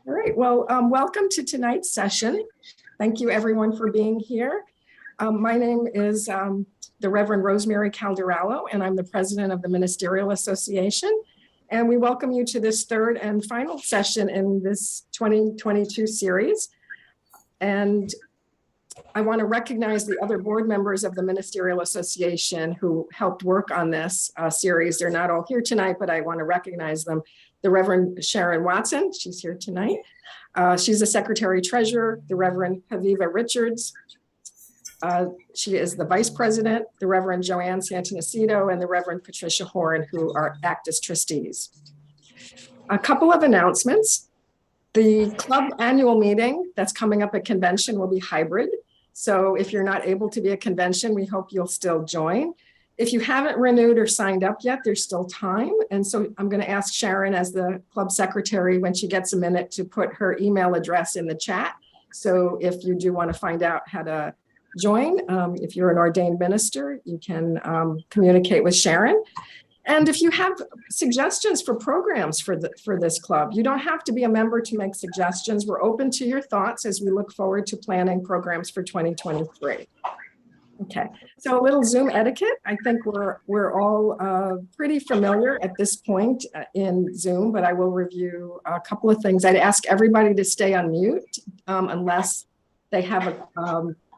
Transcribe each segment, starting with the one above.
All right, well, welcome to tonight's session. Thank you everyone for being here. My name is the Reverend Rosemary Calderallo, and I'm the president of the Ministerial Association. And we welcome you to this third and final session in this 2022 series. And I want to recognize the other board members of the Ministerial Association who helped work on this series. They're not all here tonight, but I want to recognize them. The Reverend Sharon Watson, she's here tonight. She's the Secretary Treasurer. The Reverend Haviva Richards. She is the Vice President, the Reverend Joanne Santanacido, and the Reverend Patricia Horn, who act as trustees. A couple of announcements. The club annual meeting that's coming up at convention will be hybrid. So if you're not able to be at convention, we hope you'll still join. If you haven't renewed or signed up yet, there's still time. And so I'm going to ask Sharon as the club secretary, when she gets a minute, to put her email address in the chat. So if you do want to find out how to join, if you're an ordained minister, you can communicate with Sharon. And if you have suggestions for programs for this club, you don't have to be a member to make suggestions. We're open to your thoughts as we look forward to planning programs for 2023. Okay, so a little Zoom etiquette. I think we're all pretty familiar at this point in Zoom, but I will review a couple of things. I'd ask everybody to stay on mute unless they have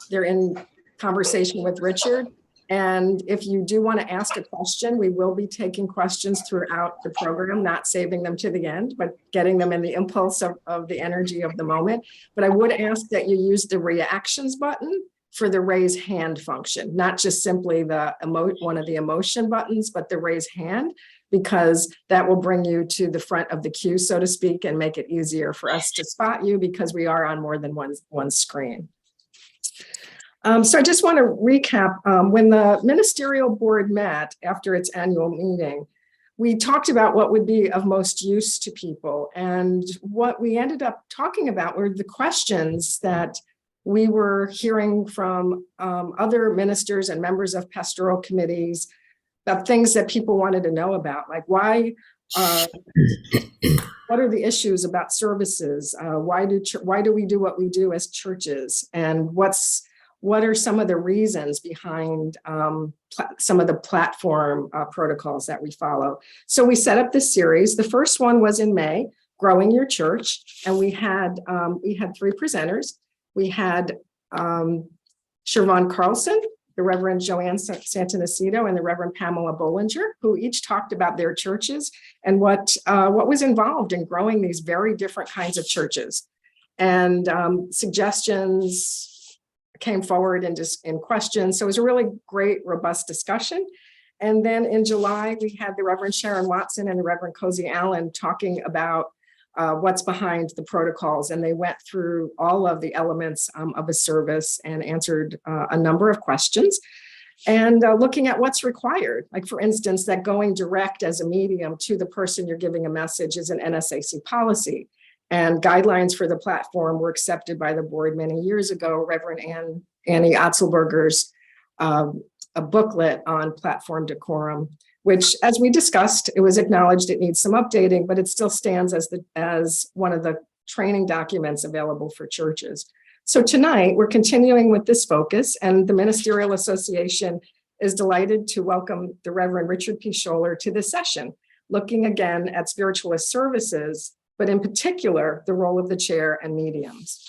they're in conversation with Richard. And if you do want to ask a question, we will be taking questions throughout the program, not saving them to the end, but getting them in the impulse of the energy of the moment. But I would ask that you use the reactions button for the raise hand function, not just simply the one of the emotion buttons, but the raise hand, because that will bring you to the front of the queue, so to speak, and make it easier for us to spot you because we are on more than one screen. So I just want to recap, when the ministerial board met after its annual meeting, we talked about what would be of most use to people. And what we ended up talking about were the questions that we were hearing from other ministers and members of pastoral committees about things that people wanted to know about, like why, what are the issues about services? Why do we do what we do as churches? And what are some of the reasons behind some of the platform protocols that we follow? So we set up this series. The first one was in May, Growing Your Church. And we had three presenters. We had Siobhan Carlson, the Reverend Joanne Santanacido, and the Reverend Pamela Bollinger, who each talked about their churches and what was involved in growing these very different kinds of churches. And suggestions came forward in questions. So it was a really great, robust discussion. And then in July, we had the Reverend Sharon Watson and the Reverend Cozy Allen talking about what's behind the protocols. And they went through all of the elements of a service and answered a number of questions. And looking at what's required, like for instance, that going direct as a medium to the person you're giving a message is an NSAC policy. And guidelines for the platform were accepted by the board many years ago. Reverend Annie Otzelberger's a booklet on platform decorum, which, as we discussed, it was acknowledged it needs some updating, but it still stands as one of the training documents available for churches. So tonight, we're continuing with this focus, and the Ministerial Association is delighted to welcome the Reverend Richard P. Schoeller to this session, looking again at spiritualist services, but in particular, the role of the chair and mediums.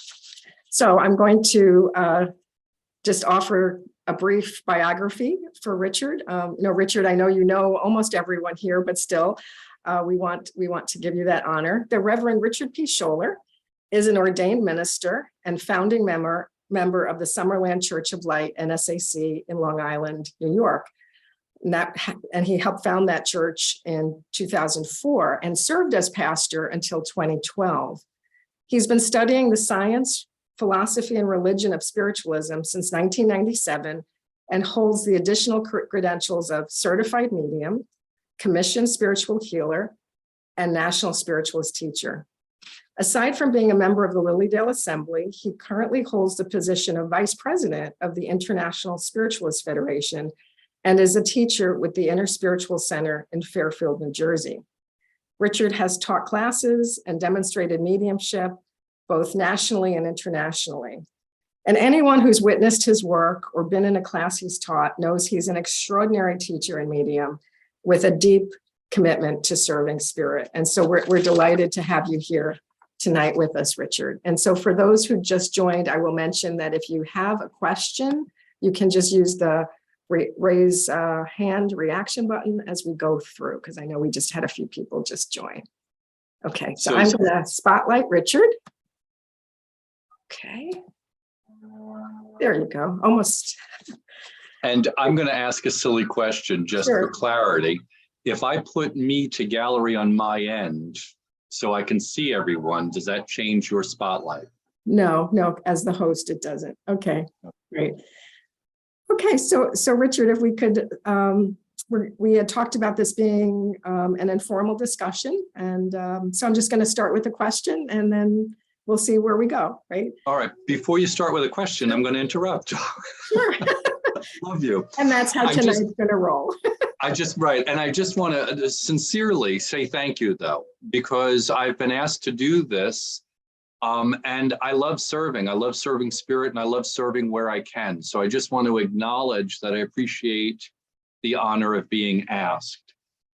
So I'm going to just offer a brief biography for Richard. Richard, I know you know almost everyone here, but still, we want to give you that honor. The Reverend Richard P. Schoeller is an ordained minister and founding member of the Summerland Church of Light, NSAC, in Long Island, New York. And he helped found that church in 2004 and served as pastor until 2012. He's been studying the science, philosophy, and religion of spiritualism since 1997 and holds the additional credentials of certified medium, commissioned spiritual healer, and national spiritualist teacher. Aside from being a member of the Lilydale Assembly, he currently holds the position of vice president of the International Spiritualist Federation and is a teacher with the Inner Spiritual Center in Fairfield, New Jersey. Richard has taught classes and demonstrated mediumship, both nationally and internationally. And anyone who's witnessed his work or been in a class he's taught knows he's an extraordinary teacher and medium with a deep commitment to serving spirit. And so we're delighted to have you here tonight with us, Richard. And so for those who just joined, I will mention that if you have a question, you can just use the raise hand reaction button as we go through, because I know we just had a few people just join. Okay, so I'm going to spotlight Richard. Okay. There you go, almost. And I'm going to ask a silly question just for clarity. If I put me to gallery on my end so I can see everyone, does that change your spotlight? No, as the host, it doesn't. Okay, great. Okay, so Richard, if we could, we had talked about this being an informal discussion. And so I'm just going to start with a question and then we'll see where we go, right? All right. Before you start with a question, I'm going to interrupt. Sure. Love you. And that's how tonight's going to roll. Right. And I just want to sincerely say thank you, though, because I've been asked to do this. And I love serving. I love serving spirit and I love serving where I can. So I just want to acknowledge that I appreciate the honor of being asked.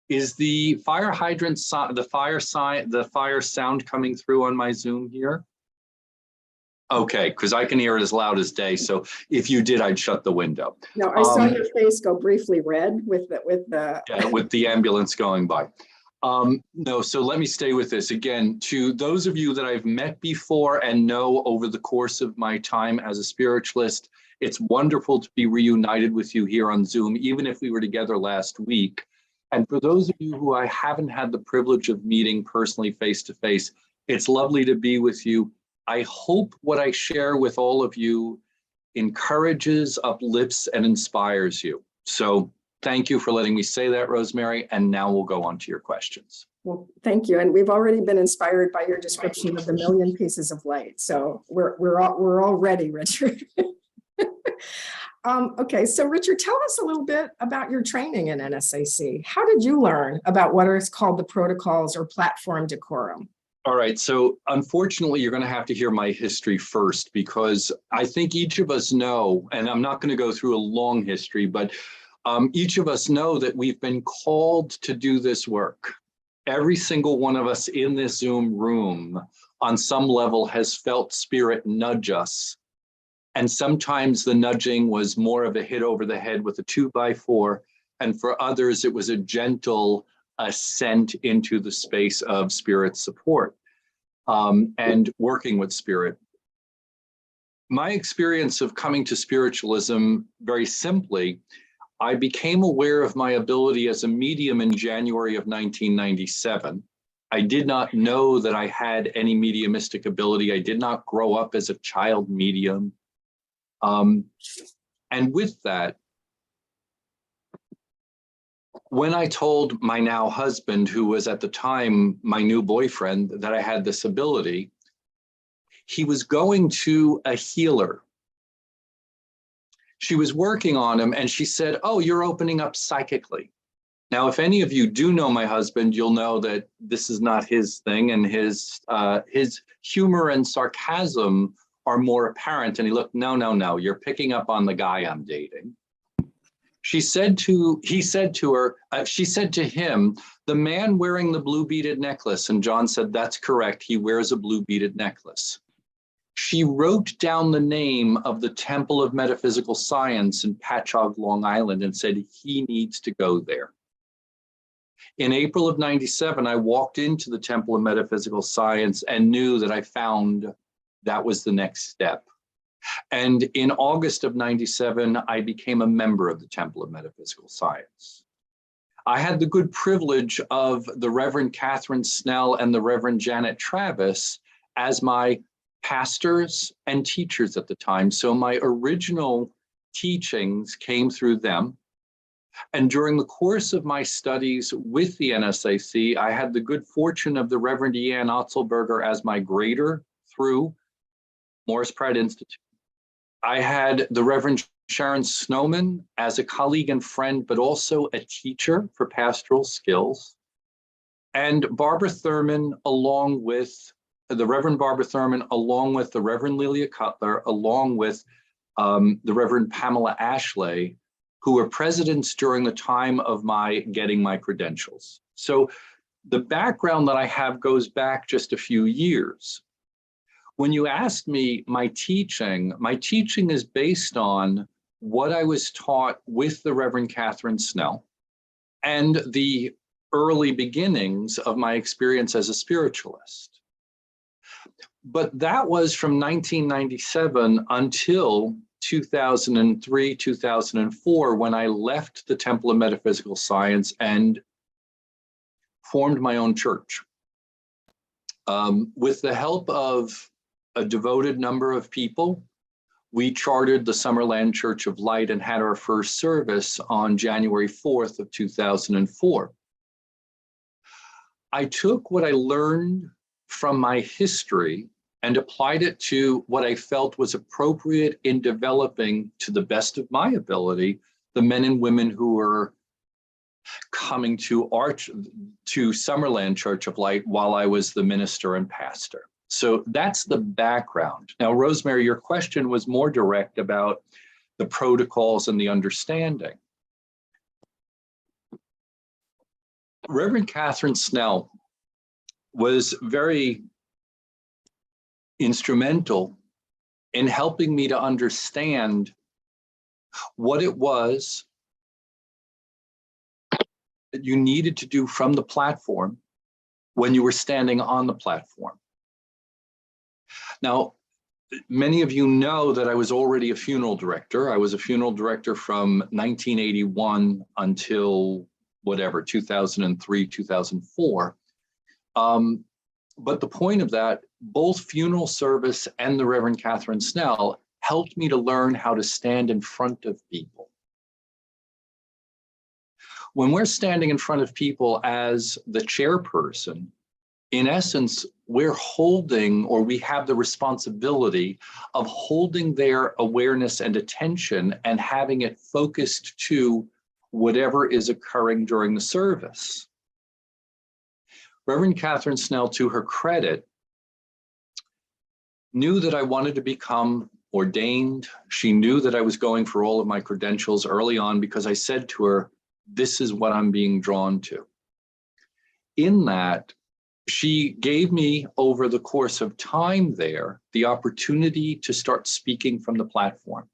Is the fire hydrant, the fire sound coming through on my Zoom here? Okay, because I can hear it as loud as day. So if you did, I'd shut the window. No, I saw your face go briefly red with the ambulance going by. No, so let me stay with this again. To those of you that I've met before and know over the course of my time as a spiritualist, it's wonderful to be reunited with you here on Zoom, even if we were together last week. And for those of you who I haven't had the privilege of meeting personally face to face, it's lovely to be with you. I hope what I share with all of you encourages, uplifts, and inspires you. So thank you for letting me say that, Rosemary. And now we'll go on to your questions. Well, thank you. And we've already been inspired by your description of the million pieces of light. So we're all ready, Richard. Okay, so Richard, tell us a little bit about your training in NSAC. How did you learn about what is called the protocols or platform decorum? All right, so unfortunately, you're going to have to hear my history first, because I think each of us know, and I'm not going to go through a long history, but each of us know that we've been called to do this work. Every single one of us in this Zoom room on some level has felt spirit nudge us. And sometimes the nudging was more of a hit over the head with a 2x4. And for others, it was a gentle ascent into the space of spirit support and working with spirit. My experience of coming to spiritualism, very simply, I became aware of my ability as a medium in January of 1997. I did not know that I had any mediumistic ability. I did not grow up as a child medium. And with that, when I told my now husband, who was at the time my new boyfriend, that I had this ability, he was going to a healer. She was working on him and she said, "Oh, you're opening up psychically." Now, if any of you do know my husband, you'll know that this is not his thing, and his humor and sarcasm are more apparent. And he looked, no, you're picking up on the guy I'm dating. She said to him, "The man wearing the blue beaded necklace." And John said, "That's correct. He wears a blue beaded necklace." She wrote down the name of the Temple of Metaphysical Science in Patchogue, Long Island, and said he needs to go there. In April of 97, I walked into the Temple of Metaphysical Science and knew that I found that was the next step. And in August of 97, I became a member of the Temple of Metaphysical Science. I had the good privilege of the Reverend Catherine Snell and the Reverend Janet Travis as my pastors and teachers at the time. So my original teachings came through them. And during the course of my studies with the NSAC, I had the good fortune of the Reverend Ian Otzelberger as my grader through Morris Pratt Institute. I had the Reverend Sharon Snowman as a colleague and friend, but also a teacher for pastoral skills. And Barbara Thurman, along with the Reverend Barbara Thurman, along with the Reverend Lelia Cutler, along with the Reverend Pamela Ashley, who were presidents during the time of my getting my credentials. So the background that I have goes back just a few years. When you asked me my teaching is based on what I was taught with the Reverend Catherine Snell and the early beginnings of my experience as a spiritualist. But that was from 1997 until 2003, 2004, when I left the Temple of Metaphysical Science and formed my own church. With the help of a devoted number of people, we chartered the Summerland Church of Light and had our first service on January 4th of 2004. I took what I learned from my history and applied it to what I felt was appropriate in developing, to the best of my ability, the men and women who were coming to Summerland Church of Light while I was the minister and pastor. So that's the background. Now, Rosemary, your question was more direct about the protocols and the understanding. Reverend Catherine Snell was very instrumental in helping me to understand what it was that you needed to do from the platform when you were standing on the platform. Now, many of you know that I was already a funeral director. I was a funeral director from 1981 until whatever, 2003, 2004. But the point of that, both funeral service and the Reverend Catherine Snell helped me to learn how to stand in front of people. When we're standing in front of people as the chairperson, in essence, we're holding, or we have the responsibility of holding their awareness and attention and having it focused to whatever is occurring during the service. Reverend Catherine Snell, to her credit, knew that I wanted to become ordained. She knew that I was going for all of my credentials early on because I said to her, this is what I'm being drawn to. In that, she gave me, over the course of time there, the opportunity to start speaking from the platform.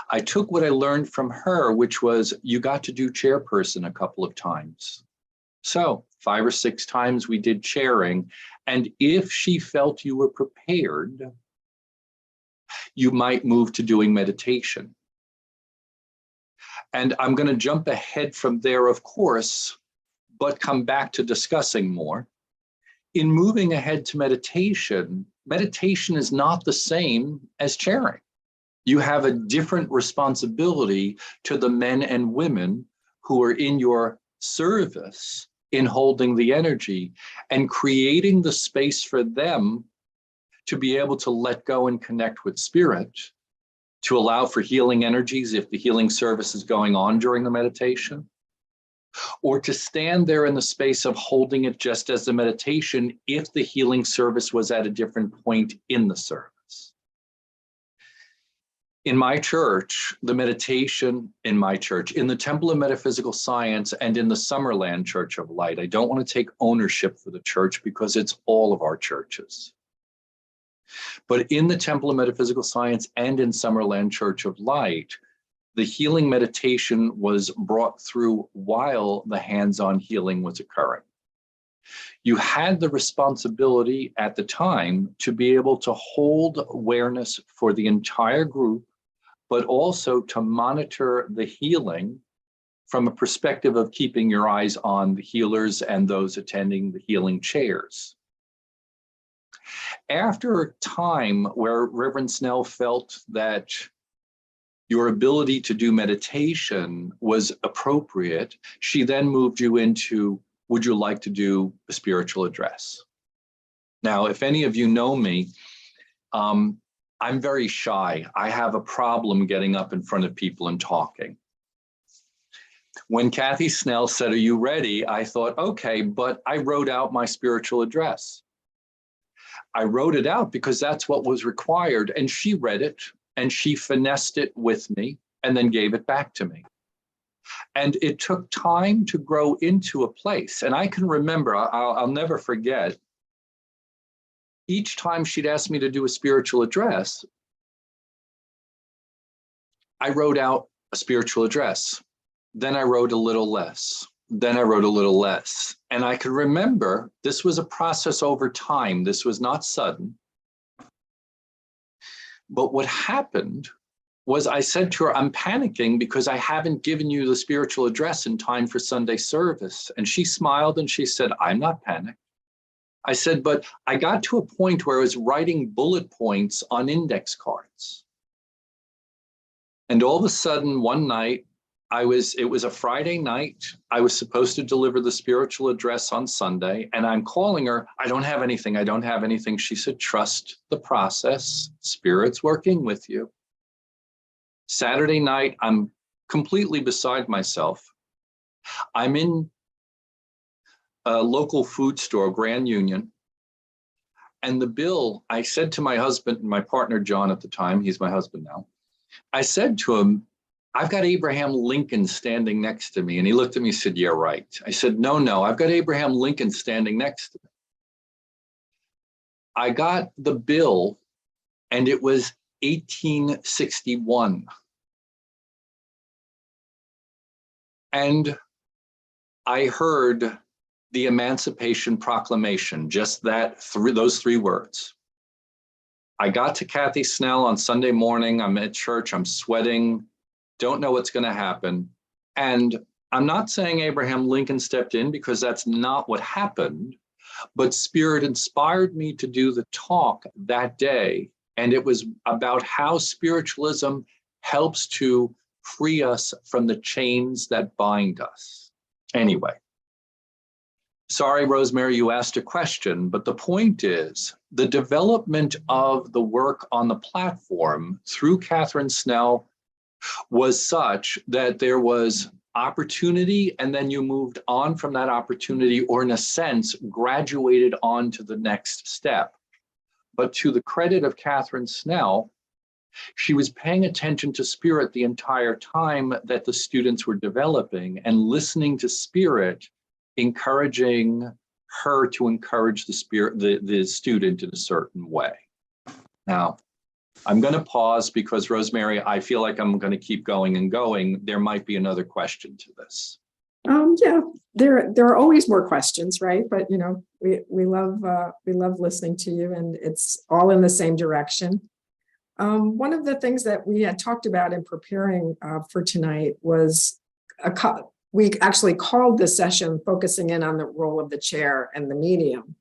I took what I learned from her, which was you got to do chairperson a couple of times. So 5 or 6 times we did chairing. And if she felt you were prepared, you might move to doing meditation. And I'm going to jump ahead from there, of course, but come back to discussing more. In moving ahead to meditation, meditation is not the same as chairing. You have a different responsibility to the men and women who are in your service in holding the energy and creating the space for them to be able to let go and connect with spirit, to allow for healing energies if the healing service is going on during the meditation, or to stand there in the space of holding it just as the meditation if the healing service was at a different point in the service. In my church, the meditation in my church, in the Temple of Metaphysical Science and in the Summerland Church of Light, I don't want to take ownership for the church because it's all of our churches. But in the Temple of Metaphysical Science and in Summerland Church of Light, the healing meditation was brought through while the hands-on healing was occurring. You had the responsibility at the time to be able to hold awareness for the entire group, but also to monitor the healing from a perspective of keeping your eyes on the healers and those attending the healing chairs. After a time where Reverend Snell felt that your ability to do meditation was appropriate, she then moved you into, would you like to do a spiritual address? Now, if any of you know me, I'm very shy. I have a problem getting up in front of people and talking. When Kathy Snell said, "Are you ready?" I thought, okay, but I wrote out my spiritual address. I wrote it out because that's what was required. And she read it and she finessed it with me and then gave it back to me. And it took time to grow into a place. And I can remember, I'll never forget, each time she'd ask me to do a spiritual address, I wrote out a spiritual address. Then I wrote a little less. Then I wrote a little less. And I could remember this was a process over time. This was not sudden. But what happened was I said to her, "I'm panicking because I haven't given you the spiritual address in time for Sunday service." And she smiled and she said, "I'm not panicked." I said, "But I got to a point where I was writing bullet points on index cards." And all of a sudden, one night, it was a Friday night. I was supposed to deliver the spiritual address on Sunday, and I'm calling her. "I don't have anything. I don't have anything." She said, "Trust the process. Spirit's working with you." Saturday night, I'm completely beside myself. I'm in a local food store, Grand Union. And the bill, I said to my husband, my partner, John, at the time, he's my husband now. I said to him, "I've got Abraham Lincoln standing next to me." And he looked at me and said, "Yeah, right." I said, no, I've got Abraham Lincoln standing next to me. I got the bill and it was 1861. And I heard the Emancipation Proclamation, just those three words. I got to Kathy Snell on Sunday morning. I'm at church, I'm sweating, don't know what's going to happen. And I'm not saying Abraham Lincoln stepped in because that's not what happened, but Spirit inspired me to do the talk that day. And it was about how spiritualism helps to free us from the chains that bind us. Anyway, sorry, Rosemary, you asked a question, but the point is the development of the work on the platform through Catherine Snell was such that there was opportunity, and then you moved on from that opportunity, or in a sense, graduated on to the next step. But to the credit of Catherine Snell, she was paying attention to Spirit the entire time that the students were developing and listening to Spirit, encouraging her to encourage the student in a certain way. Now, I'm going to pause because, Rosemary, I feel like I'm going to keep going and going. There might be another question to this. Yeah, there are always more questions, right? But you know, we love listening to you, and it's all in the same direction. One of the things that we had talked about in preparing for tonight was we actually called the session focusing in on the role of the chair and the medium.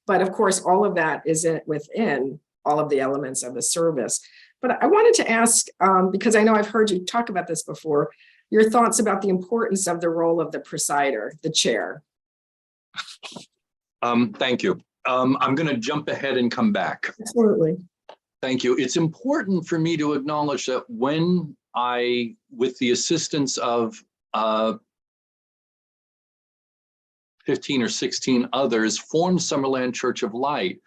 But of course, all of that is within all of the elements of the service. But I wanted to ask, because I know I've heard you talk about this before, your thoughts about the importance of the role of the presider, the chair. Thank you. I'm going to jump ahead and come back. Absolutely. Thank you. It's important for me to acknowledge that when I, with the assistance of 15 or 16 others, formed Summerland Church of Light,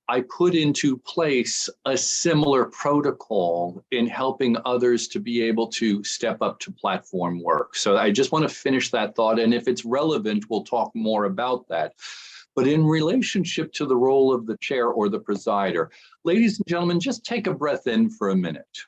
I put into place a similar protocol in helping others to be able to step up to platform work. So I just want to finish that thought, and if it's relevant, we'll talk more about that. But in relationship to the role of the chair or the presider, ladies and gentlemen, just take a breath in for a minute.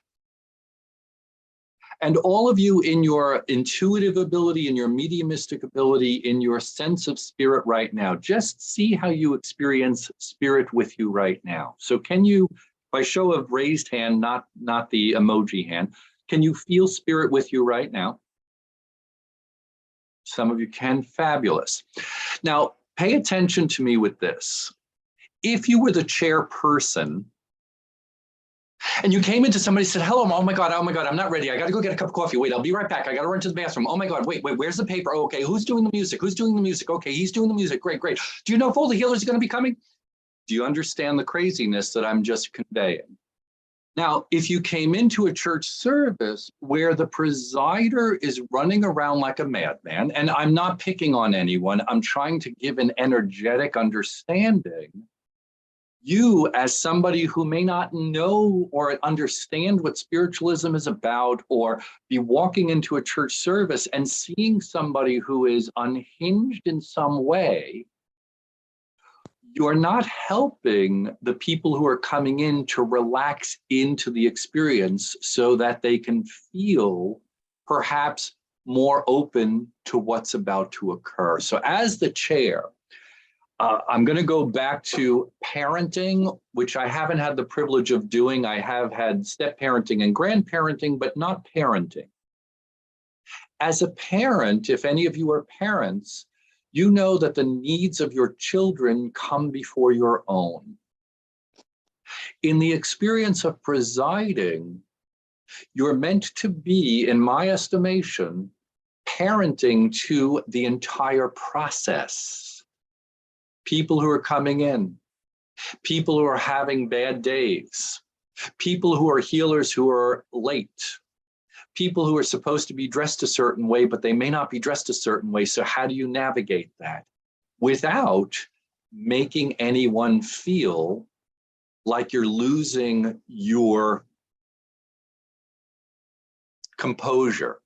And all of you, in your intuitive ability, in your mediumistic ability, in your sense of Spirit right now, just see how you experience Spirit with you right now. So can you, by show of raised hand, not the emoji hand, can you feel Spirit with you right now? Some of you can. Fabulous. Now, pay attention to me with this. If you were the chairperson, and you came into somebody said, "Hello, oh my God, I'm not ready. I got to go get a cup of coffee. Wait, I'll be right back. I got to run to the bathroom. Oh my God, wait, where's the paper? Oh, okay, who's doing the music? Who's doing the music? Okay, he's doing the music. Great. Do you know if all the healers are going to be coming?" Do you understand the craziness that I'm just conveying? Now, if you came into a church service where the presider is running around like a madman, and I'm not picking on anyone, I'm trying to give an energetic understanding, you, as somebody who may not know or understand what spiritualism is about, or be walking into a church service and seeing somebody who is unhinged in some way, you're not helping the people who are coming in to relax into the experience so that they can feel perhaps more open to what's about to occur. So as the chair, I'm going to go back to parenting, which I haven't had the privilege of doing. I have had step parenting and grandparenting, but not parenting. As a parent, if any of you are parents, you know that the needs of your children come before your own. In the experience of presiding, you're meant to be, in my estimation, parenting to the entire process. People who are coming in, people who are having bad days, people who are healers who are late, people who are supposed to be dressed a certain way, but they may not be dressed a certain way. So how do you navigate that without making anyone feel like you're losing your composure?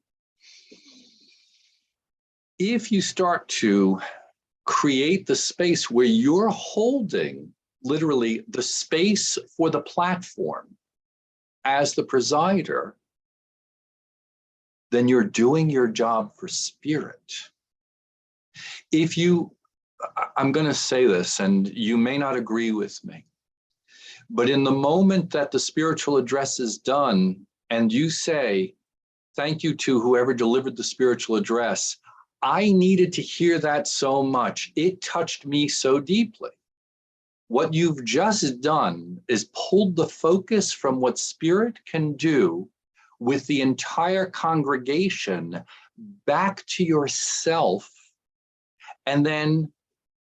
If you start to create the space where you're holding literally the space for the platform as the presider, then you're doing your job for spirit. If you, I'm going to say this, and you may not agree with me, but in the moment that the spiritual address is done and you say, thank you to whoever delivered the spiritual address, I needed to hear that so much. It touched me so deeply. What you've just done is pulled the focus from what spirit can do with the entire congregation back to yourself. And then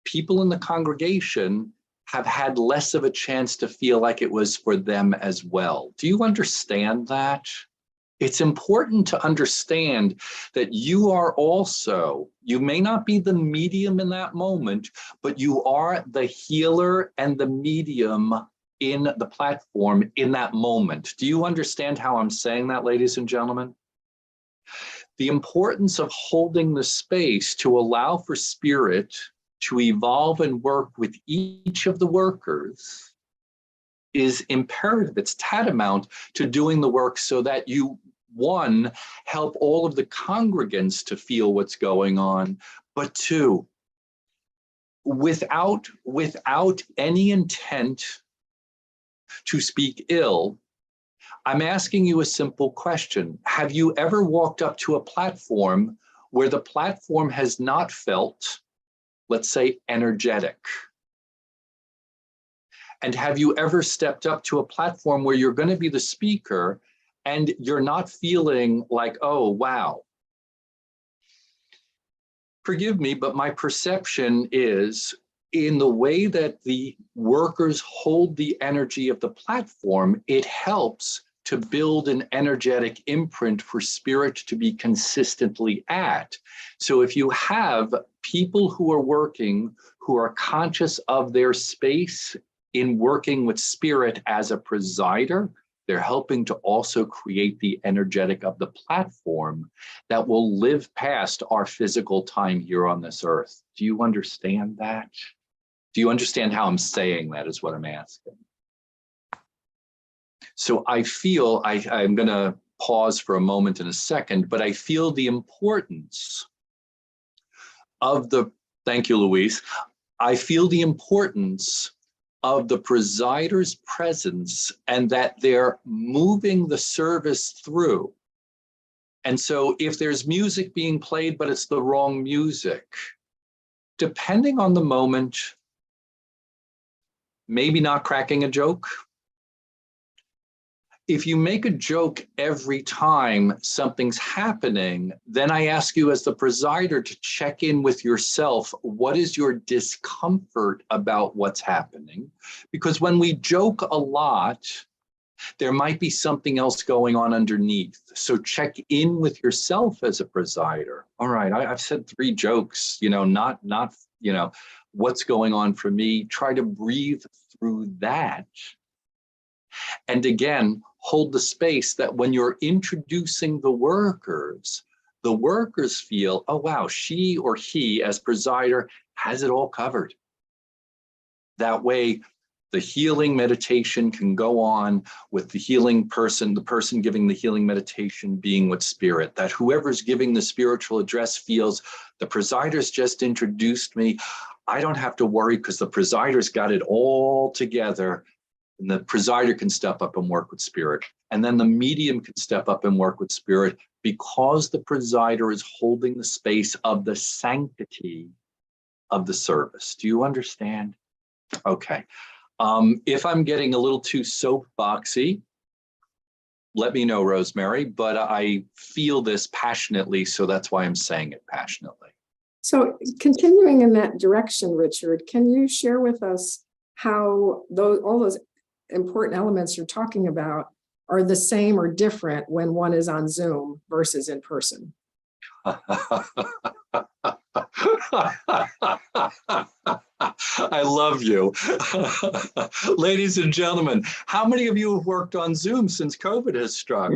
people in the congregation have had less of a chance to feel like it was for them as well. Do you understand that? It's important to understand that you are also, you may not be the medium in that moment, but you are the healer and the medium in the platform in that moment. Do you understand how I'm saying that, ladies and gentlemen? The importance of holding the space to allow for spirit to evolve and work with each of the workers is imperative. It's tantamount to doing the work so that you, one, help all of the congregants to feel what's going on, but two, without any intent to speak ill, I'm asking you a simple question. Have you ever walked up to a platform where the platform has not felt, let's say, energetic? And have you ever stepped up to a platform where you're going to be the speaker and you're not feeling like, oh, wow? Forgive me, but my perception is in the way that the workers hold the energy of the platform, it helps to build an energetic imprint for spirit to be consistently at. So if you have people who are working, who are conscious of their space in working with spirit as a presider, they're helping to also create the energetic of the platform that will live past our physical time here on this earth. Do you understand that? Do you understand how I'm saying that is what I'm asking? So I feel, I'm going to pause for a moment in a second, but I feel the importance of the, thank you, Louise. I feel the importance of the presider's presence and that they're moving the service through. And so if there's music being played, but it's the wrong music, depending on the moment, maybe not cracking a joke. If you make a joke every time something's happening, then I ask you as the presider to check in with yourself. What is your discomfort about what's happening? Because when we joke a lot, There might be something else going on underneath. So check in with yourself as a presider. All right, I've said 3 jokes, not, what's going on for me. Try to breathe through that. And again, hold the space that when you're introducing the workers feel, oh, wow, she or he as presider has it all covered. That way, the healing meditation can go on with the healing person, the person giving the healing meditation being with spirit, that whoever's giving the spiritual address feels the presider's just introduced me. I don't have to worry because the presider's got it all together. And the presider can step up and work with spirit. And then the medium can step up and work with spirit because the presider is holding the space of the sanctity of the service. Do you understand? Okay. If I'm getting a little too soapboxy, let me know, Rosemary, but I feel this passionately, so that's why I'm saying it passionately. So continuing in that direction, Richard, can you share with us how all those important elements you're talking about are the same or different when one is on Zoom versus in person? I love you. Ladies and gentlemen, how many of you have worked on Zoom since COVID has struck?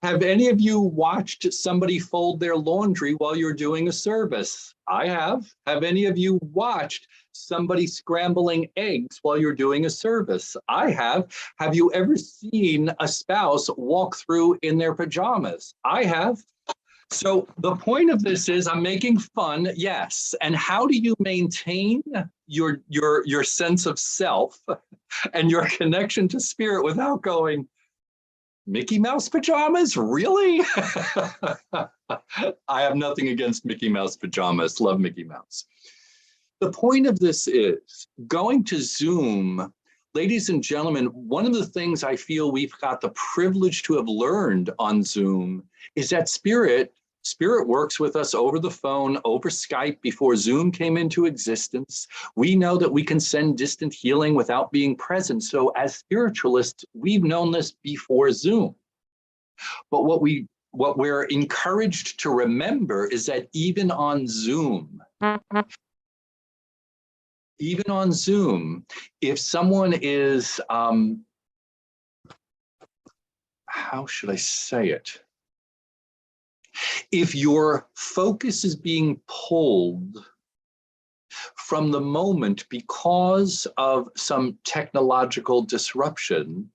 Have any of you watched somebody fold their laundry while you're doing a service? I have. Have any of you watched somebody scrambling eggs while you're doing a service? I have. Have you ever seen a spouse walk through in their pajamas? I have. So the point of this is I'm making fun, yes. And how do you maintain your sense of self and your connection to spirit without going, Mickey Mouse pajamas? Really? I have nothing against Mickey Mouse pajamas. Love Mickey Mouse. The point of this is going to Zoom. Ladies and gentlemen, one of the things I feel we've got the privilege to have learned on Zoom is that Spirit works with us over the phone, over Skype before Zoom came into existence. We know that we can send distant healing without being present. So as spiritualists, we've known this before Zoom. But what we're encouraged to remember is that even on Zoom, if someone is, how should I say it? If your focus is being pulled from the moment because of some technological disruption,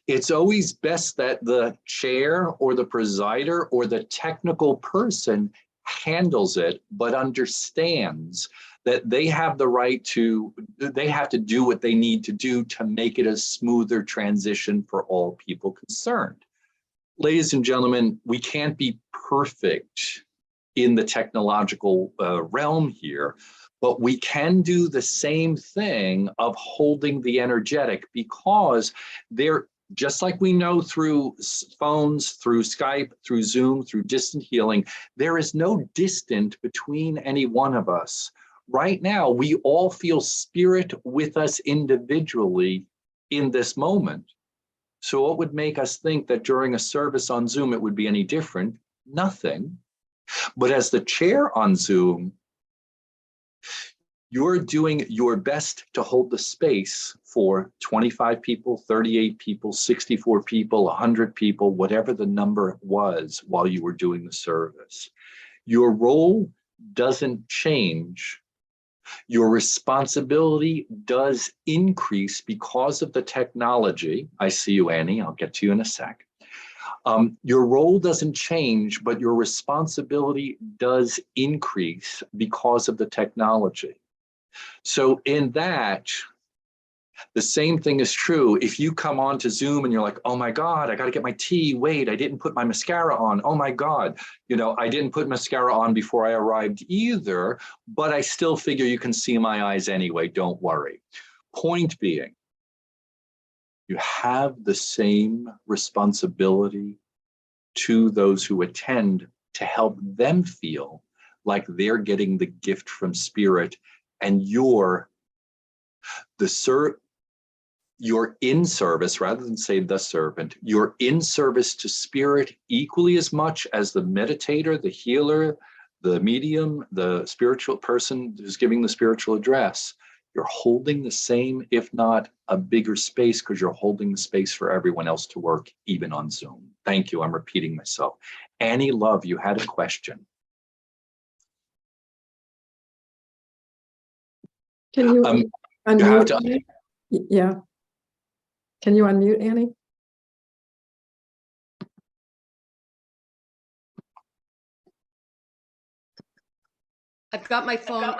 it's always best that the chair or the presider or the technical person handles it, but understands that they have the right to, they have to do what they need to do to make it a smoother transition for all people concerned. Ladies and gentlemen, we can't be perfect in the technological realm here, but we can do the same thing of holding the energetic, because they're just like we know through phones, through Skype, through Zoom, through distant healing, there is no distance between any one of us. Right now, we all feel spirit with us individually in this moment. So what would make us think that during a service on Zoom, it would be any different? Nothing. But as the chair on Zoom, you're doing your best to hold the space for 25 people, 38 people, 64 people, 100 people, whatever the number was while you were doing the service. Your role doesn't change. Your responsibility does increase because of the technology. I see you, Annie. I'll get to you in a sec. Your role doesn't change, but your responsibility does increase because of the technology. So in that, the same thing is true. If you come on to Zoom and you're like, oh my God, I got to get my tea. Wait, I didn't put my mascara on. Oh my God, I didn't put mascara on before I arrived either, but I still figure you can see my eyes anyway. Don't worry. Point being, you have the same responsibility to those who attend to help them feel like they're getting the gift from spirit, and you're the you're in service, rather than say the servant, you're in service to spirit equally as much as the meditator, the healer, the medium, the spiritual person who's giving the spiritual address. You're holding the same, if not a bigger space, because you're holding the space for everyone else to work, even on Zoom. Thank you. I'm repeating myself. Annie Love, you had a question. Can you unmute? You have to. Annie? Yeah. Can you unmute, Annie? I've got my phone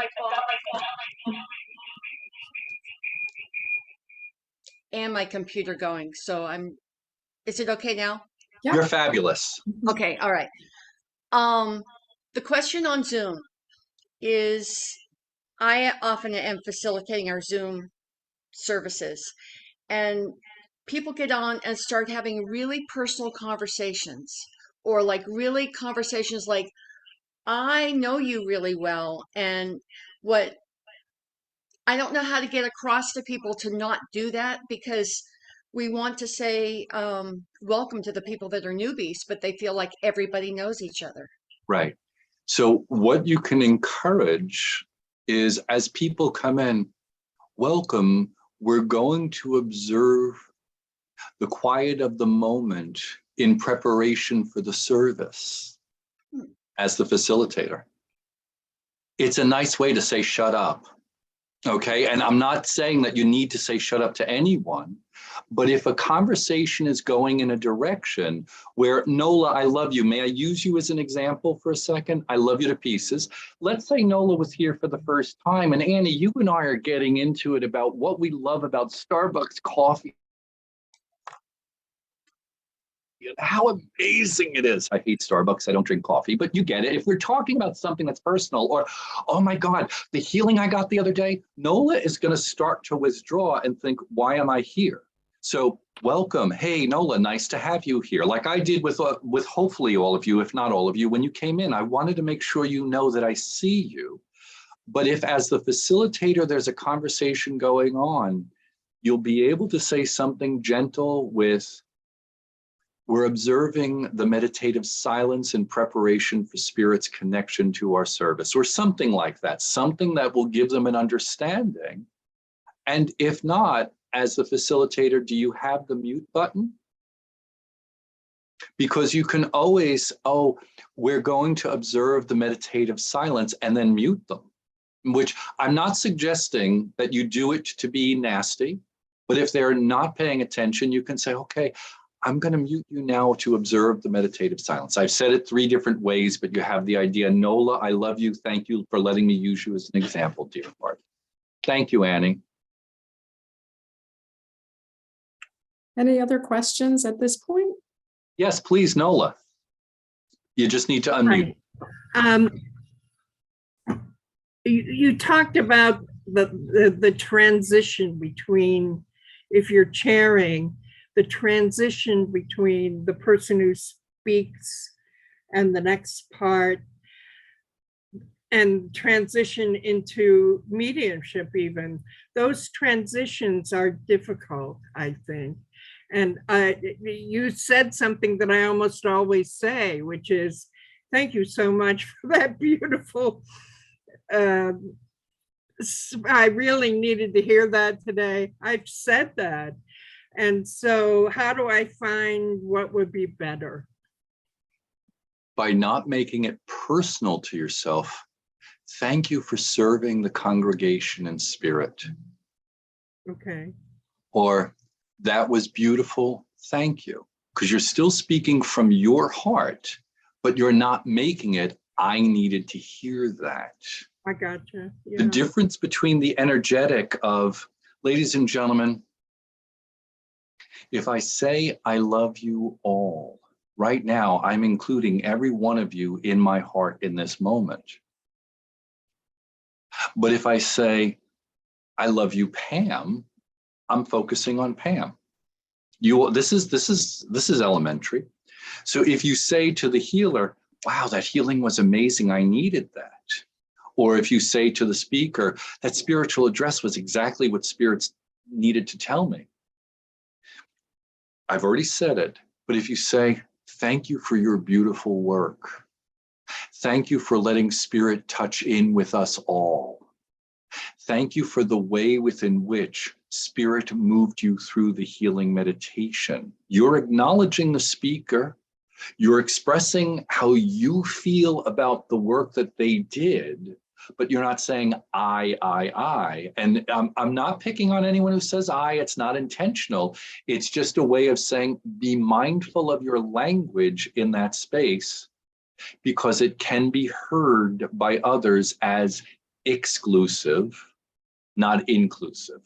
and my computer going, so is it okay now? Yeah. You're fabulous. Okay, all right. The question on Zoom is, I often am facilitating our Zoom services, and people get on and start having really personal conversations, or like really conversations like, I know you really well, and what I don't know how to get across to people to not do that, because we want to say welcome to the people that are newbies, but they feel like everybody knows each other. Right. So what you can encourage is, as people come in, welcome, we're going to observe the quiet of the moment in preparation for the service as the facilitator. It's a nice way to say shut up. Okay, and I'm not saying that you need to say shut up to anyone, but if a conversation is going in a direction where, Nola, I love you. May I use you as an example for a second? I love you to pieces. Let's say Nola was here for the first time, and Annie, you and I are getting into it about what we love about Starbucks coffee. How amazing it is. I hate Starbucks. I don't drink coffee, but you get it. If we're talking about something that's personal, or, oh my God, the healing I got the other day, Nola is going to start to withdraw and think, why am I here? So welcome. Hey, Nola, nice to have you here. Like I did with hopefully all of you, if not all of you, when you came in, I wanted to make sure you know that I see you. But if as the facilitator, there's a conversation going on, you'll be able to say something gentle with, we're observing the meditative silence in preparation for Spirit's connection to our service, or something like that, something that will give them an understanding. And if not, as the facilitator, do you have the mute button? Because you can always, oh, we're going to observe the meditative silence and then mute them, which I'm not suggesting that you do it to be nasty, but if they're not paying attention, you can say, okay, I'm going to mute you now to observe the meditative silence. I've said it 3 different ways, but you have the idea. Nola, I love you. Thank you for letting me use you as an example, dear heart. Thank you, Annie. Any other questions at this point? Yes, please, Nola. You just need to unmute. You talked about the transition between, if you're chairing, the transition between the person who speaks and the next part, and transition into mediumship even. Those transitions are difficult, I think. And you said something that I almost always say, which is, thank you so much for that beautiful, I really needed to hear that today. I've said that. And so how do I find what would be better? By not making it personal to yourself, thank you for serving the congregation in spirit. Okay. Or, that was beautiful, thank you. Because you're still speaking from your heart, but you're not making it, I needed to hear that. I gotcha. Yeah. The difference between the energetic of, ladies and gentlemen, if I say I love you all, right now, I'm including every one of you in my heart in this moment. But if I say, I love you, Pam, I'm focusing on Pam. This is elementary. So if you say to the healer, wow, that healing was amazing, I needed that. Or if you say to the speaker, that spiritual address was exactly what spirits needed to tell me. I've already said it, but if you say, thank you for your beautiful work. Thank you for letting Spirit touch in with us all. Thank you for the way within which Spirit moved you through the healing meditation. You're acknowledging the speaker. You're expressing how you feel about the work that they did, but you're not saying I. And I'm not picking on anyone who says I. It's not intentional. It's just a way of saying, be mindful of your language in that space, because it can be heard by others as exclusive, not inclusive.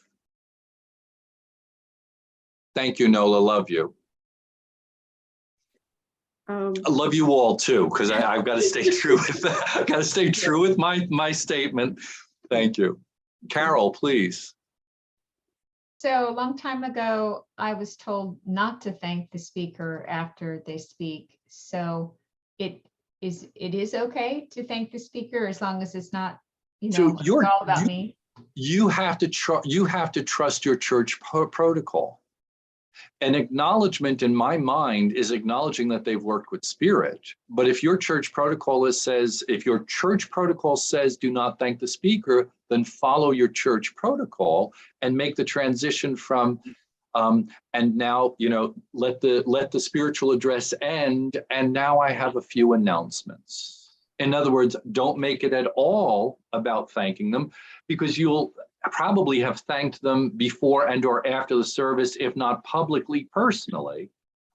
Thank you, Nola. Love you. I love you all too, because I've got to stay true with that. I've got to stay true with my statement. Thank you. Carol, please. So a long time ago, I was told not to thank the speaker after they speak. So it is okay to thank the speaker as long as it's not, you know, it's all about me. You have to trust your church protocol. An acknowledgement in my mind is acknowledging that they've worked with Spirit. But if your church protocol says do not thank the speaker, then follow your church protocol and make the transition from and now, you know, let the spiritual address end. And now I have a few announcements. In other words, don't make it at all about thanking them, because you'll probably have thanked them before and or after the service, if not publicly, personally.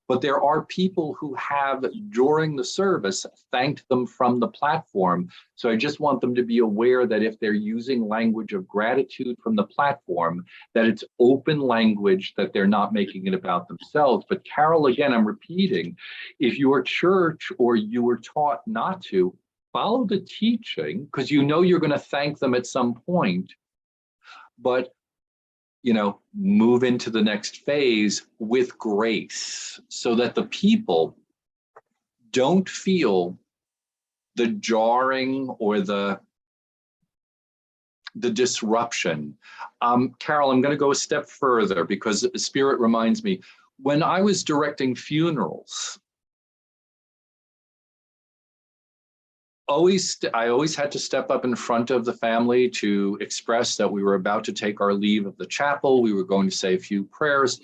But there are people who have, during the service, thanked them from the platform. So I just want them to be aware that if they're using language of gratitude from the platform, that it's open language, that they're not making it about themselves. But Carol, again, I'm repeating, if your church or you were taught not to, follow the teaching, because you know you're going to thank them at some point. But, you know, move into the next phase with grace, so that the people don't feel the jarring or the disruption. Carol, I'm going to go a step further, because Spirit reminds me, when I was directing funerals, I always had to step up in front of the family to express that we were about to take our leave of the chapel. We were going to say a few prayers.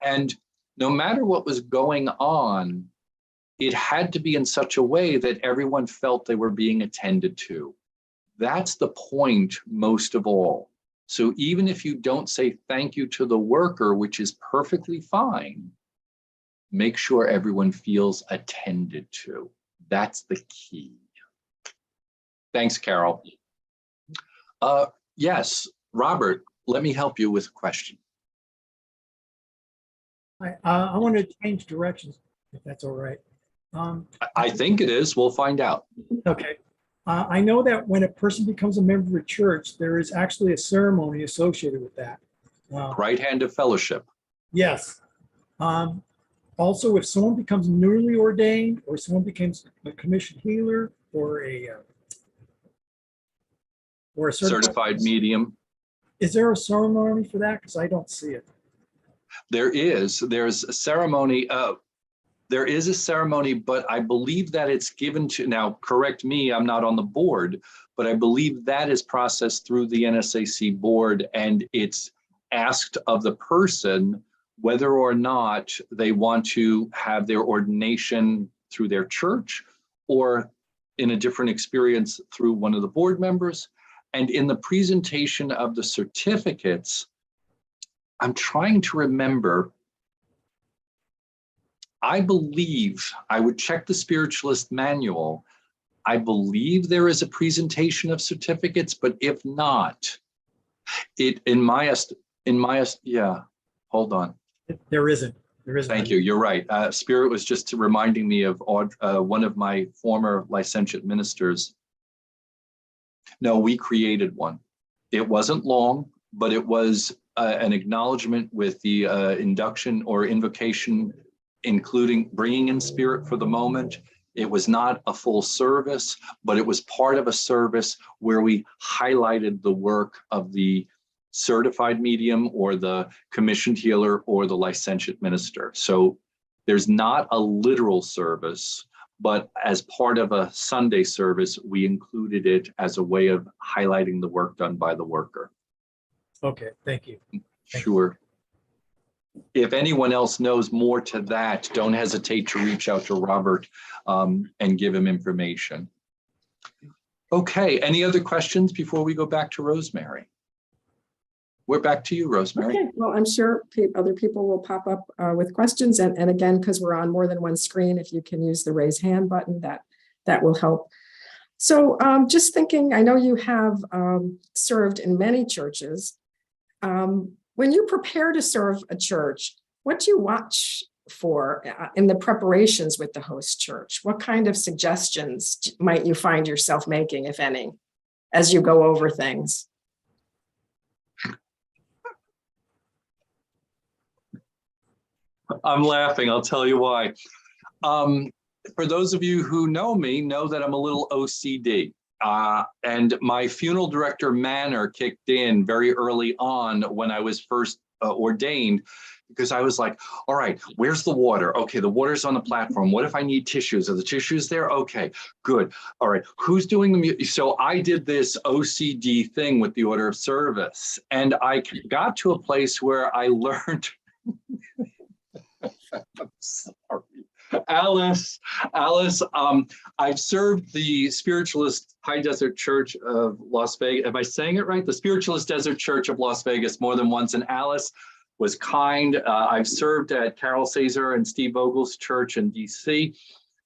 And no matter what was going on, it had to be in such a way that everyone felt they were being attended to. That's the point most of all. So even if you don't say thank you to the worker, which is perfectly fine, make sure everyone feels attended to. That's the key. Thanks, Carol. Yes, Robert, let me help you with a question. I want to change directions, if that's all right. I think it is. We'll find out. Okay. I know that when a person becomes a member of a church, there is actually a ceremony associated with that. Right hand of fellowship. Yes. Also, if someone becomes newly ordained, or someone becomes a commissioned healer, or a certified medium. Is there a ceremony for that? Because I don't see it. There's a ceremony. There is a ceremony, but I believe that it's given to, now correct me, I'm not on the board, but I believe that is processed through the NSAC board, and it's asked of the person whether or not they want to have their ordination through their church or in a different experience through one of the board members. And in the presentation of the certificates, I'm trying to remember, I believe, I would check the Spiritualist manual. I believe there is a presentation of certificates, but if not, yeah, hold on. There isn't. There isn't. Thank you. You're right. Spirit was just reminding me of one of my former licentiate ministers. No, we created one. It wasn't long, but it was an acknowledgement with the induction or invocation, including bringing in Spirit for the moment. It was not a full service, but it was part of a service where we highlighted the work of the certified medium or the commissioned healer or the licentiate minister. So there's not a literal service, but as part of a Sunday service, we included it as a way of highlighting the work done by the worker. Okay, thank you. Sure. If anyone else knows more to that, don't hesitate to reach out to Robert and give him information. Okay, any other questions before we go back to Rosemary? We're back to you, Rosemary. Okay, well, I'm sure other people will pop up with questions. And again, because we're on more than one screen, if you can use the raise hand button, that will help. So just thinking, I know you have served in many churches. When you prepare to serve a church, what do you watch for in the preparations with the host church? What kind of suggestions might you find yourself making, if any, as you go over things? I'm laughing, I'll tell you why. For those of you who know me, know that I'm a little OCD. And my funeral director manner kicked in very early on when I was first ordained, because I was like, all right, where's the water? Okay, the water's on the platform. What if I need tissues? Are the tissues there? Okay, good. All right, who's doing the music? So I did this OCD thing with the order of service. And I got to a place where I learned, I'm sorry. Alice, I've served the Spiritualist High Desert Church of Las Vegas. Am I saying it right? The Spiritualist Desert Church of Las Vegas more than once. And Alice was kind. I've served at Carol Caesar and Steve Vogel's church in DC,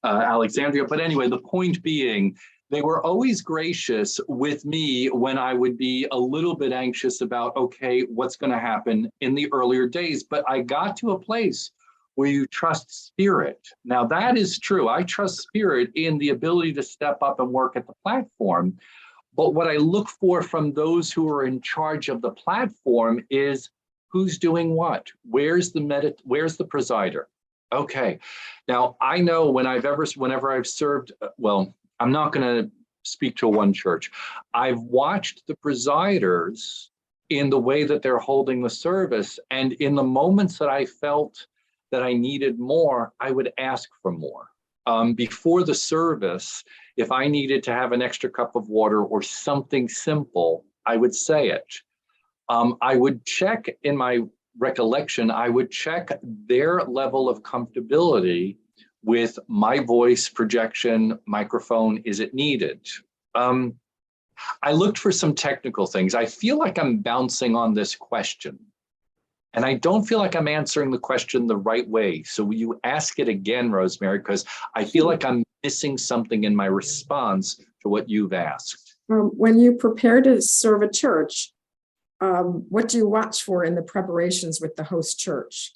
Alexandria. But anyway, the point being, they were always gracious with me when I would be a little bit anxious about, okay, what's going to happen in the earlier days. But I got to a place where you trust spirit. Now that is true. I trust spirit in the ability to step up and work at the platform. But what I look for from those who are in charge of the platform is who's doing what? Where's the presider? Okay. Now I know whenever I've served, well, I'm not going to speak to one church. I've watched the presiders in the way that they're holding the service, and in the moments that I felt that I needed more, I would ask for more. Before the service, if I needed to have an extra cup of water or something simple, I would say it. I would check, in my recollection, I would check their level of comfortability with my voice, projection, microphone, is it needed? I looked for some technical things. I feel like I'm bouncing on this question. And I don't feel like I'm answering the question the right way. So will you ask it again, Rosemary? Because I feel like I'm missing something in my response to what you've asked. When you prepare to serve a church, what do you watch for in the preparations with the host church?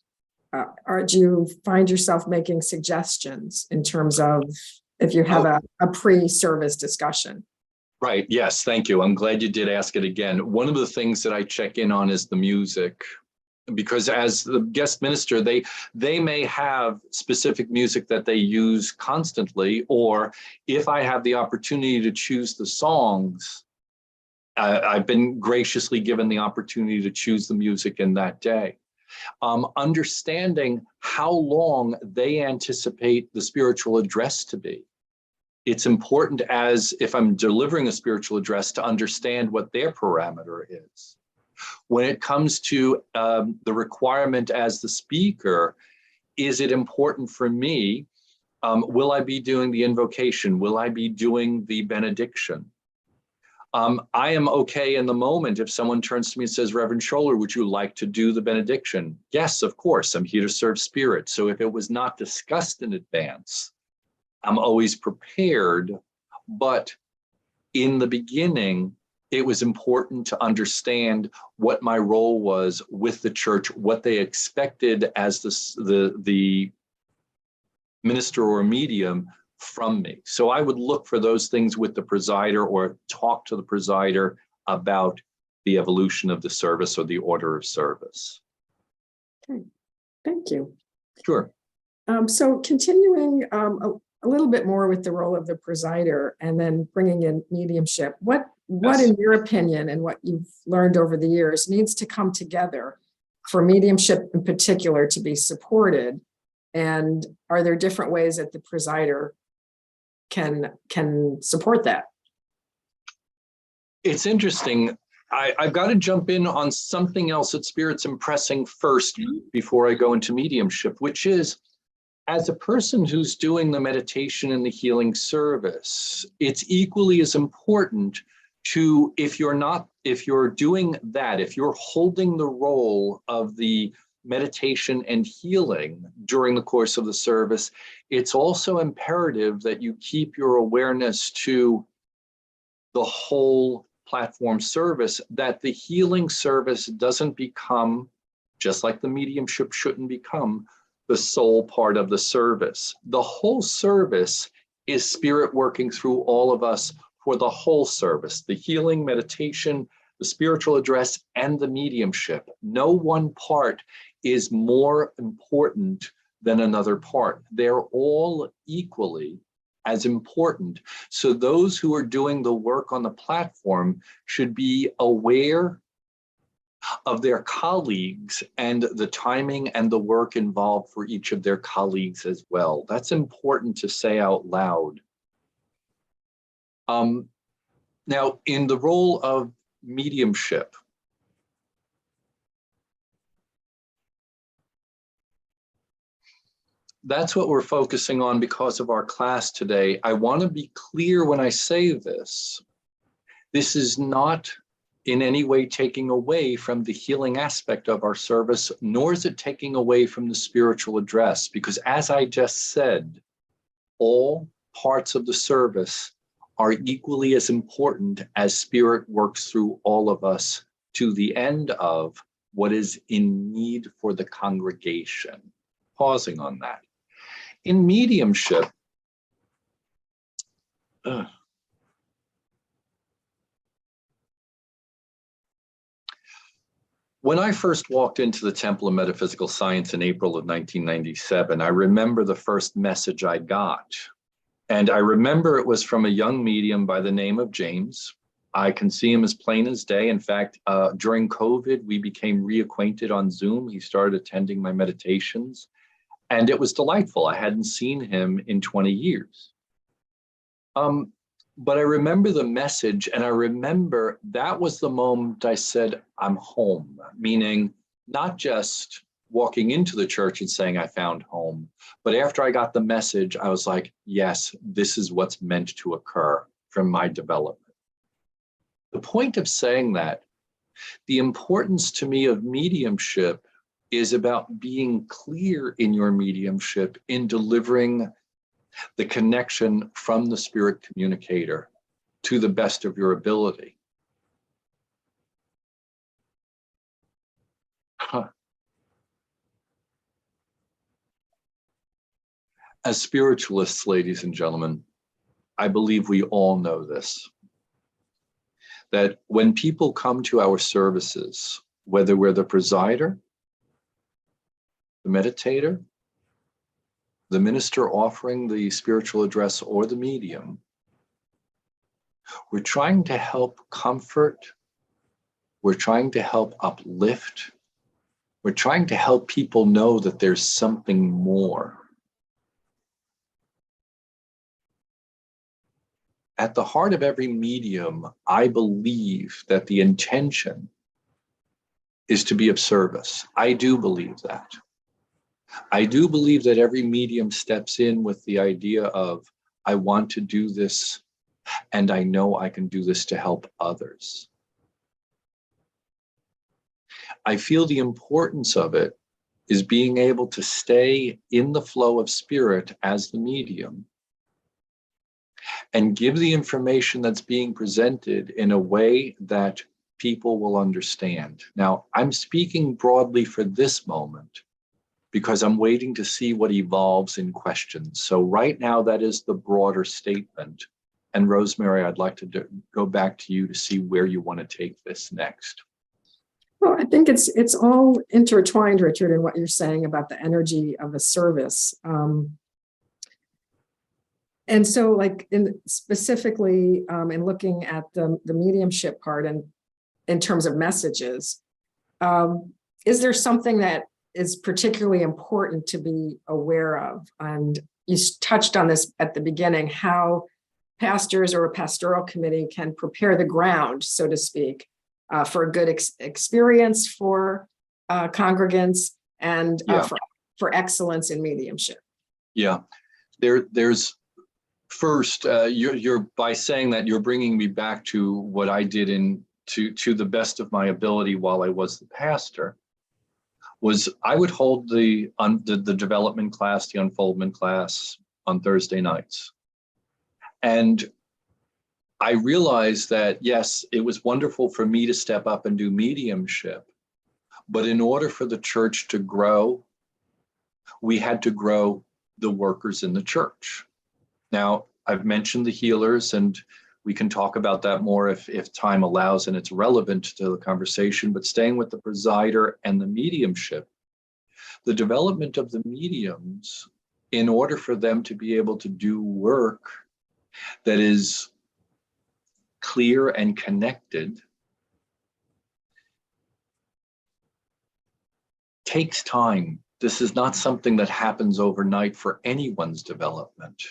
Or do you find yourself making suggestions in terms of if you have a pre-service discussion? Right. Yes. Thank you. I'm glad you did ask it again. One of the things that I check in on is the music. Because as the guest minister, they may have specific music that they use constantly, or if I have the opportunity to choose the songs, I've been graciously given the opportunity to choose the music in that day. Understanding how long they anticipate the spiritual address to be. It's important, as if I'm delivering a spiritual address, to understand what their parameter is. When it comes to the requirement as the speaker, is it important for me? Will I be doing the invocation? Will I be doing the benediction? I am okay in the moment if someone turns to me and says, Reverend Schoeller, would you like to do the benediction? Yes, of course, I'm here to serve spirit. So if it was not discussed in advance, I'm always prepared. But in the beginning, it was important to understand what my role was with the church, what they expected as the minister or medium from me. So I would look for those things with the presider or talk to the presider about the evolution of the service or the order of service. Okay, thank you. Sure. So continuing a little bit more with the role of the presider and then bringing in mediumship, what what, Yes. in your opinion, and what you've learned over the years, needs to come together for mediumship in particular to be supported? And are there different ways that the presider can support that? It's interesting. I've got to jump in on something else that Spirit's impressing first before I go into mediumship, which is, as a person who's doing the meditation and the healing service, it's equally as important to, if you're doing that, if you're holding the role of the meditation and healing during the course of the service, it's also imperative that you keep your awareness to the whole platform service, that the healing service doesn't become, just like the mediumship shouldn't become, the sole part of the service. The whole service is Spirit working through all of us for the whole service, the healing, meditation, the spiritual address, and the mediumship. No one part is more important than another part. They're all equally as important. So those who are doing the work on the platform should be aware of their colleagues and the timing and the work involved for each of their colleagues as well. That's important to say out loud. Now, in the role of mediumship, that's what we're focusing on because of our class today. I want to be clear when I say this. This is not in any way taking away from the healing aspect of our service, nor is it taking away from the spiritual address, because as I just said, all parts of the service are equally as important as Spirit works through all of us to the end of what is in need for the congregation. Pausing on that. In mediumship, when I first walked into the Temple of Metaphysical Science in April of 1997, I remember the first message I got. And I remember it was from a young medium by the name of James. I can see him as plain as day. In fact, during COVID, we became reacquainted on Zoom. He started attending my meditations. And it was delightful. I hadn't seen him in 20 years. But I remember the message, and I remember that was the moment I said, I'm home, meaning not just walking into the church and saying I found home, but after I got the message, I was like, yes, this is what's meant to occur from my development. The point of saying that, the importance to me of mediumship is about being clear in your mediumship in delivering the connection from the spirit communicator to the best of your ability. As spiritualists, ladies and gentlemen, I believe we all know this, that when people come to our services, whether we're the presider, the meditator, the minister offering the spiritual address, or the medium, we're trying to help comfort, we're trying to help uplift, we're trying to help people know that there's something more. At the heart of every medium, I believe that the intention is to be of service. I do believe that. I do believe that every medium steps in with the idea of, I want to do this, and I know I can do this to help others. I feel the importance of it is being able to stay in the flow of spirit as the medium and give the information that's being presented in a way that people will understand. Now, I'm speaking broadly for this moment because I'm waiting to see what evolves in questions. So right now, that is the broader statement. And Rosemary, I'd like to go back to you to see where you want to take this next. Well, I think it's all intertwined, Richard, in what you're saying about the energy of a service. And so like specifically in looking at the mediumship part and in terms of messages, is there something that is particularly important to be aware of? And you touched on this at the beginning, how pastors or a pastoral committee can prepare the ground, so to speak, for a good experience for congregants and for excellence in mediumship. Yeah, there's first, you're by saying that you're bringing me back to what I did to the best of my ability while I was the pastor. Was I would hold the development class, the unfoldment class on Thursday nights. And I realized that, yes, it was wonderful for me to step up and do mediumship, but in order for the church to grow, we had to grow the workers in the church. Now, I've mentioned the healers, and we can talk about that more if time allows and it's relevant to the conversation, but staying with the presider and the mediumship, the development of the mediums, in order for them to be able to do work that is clear and connected, takes time. This is not something that happens overnight for anyone's development.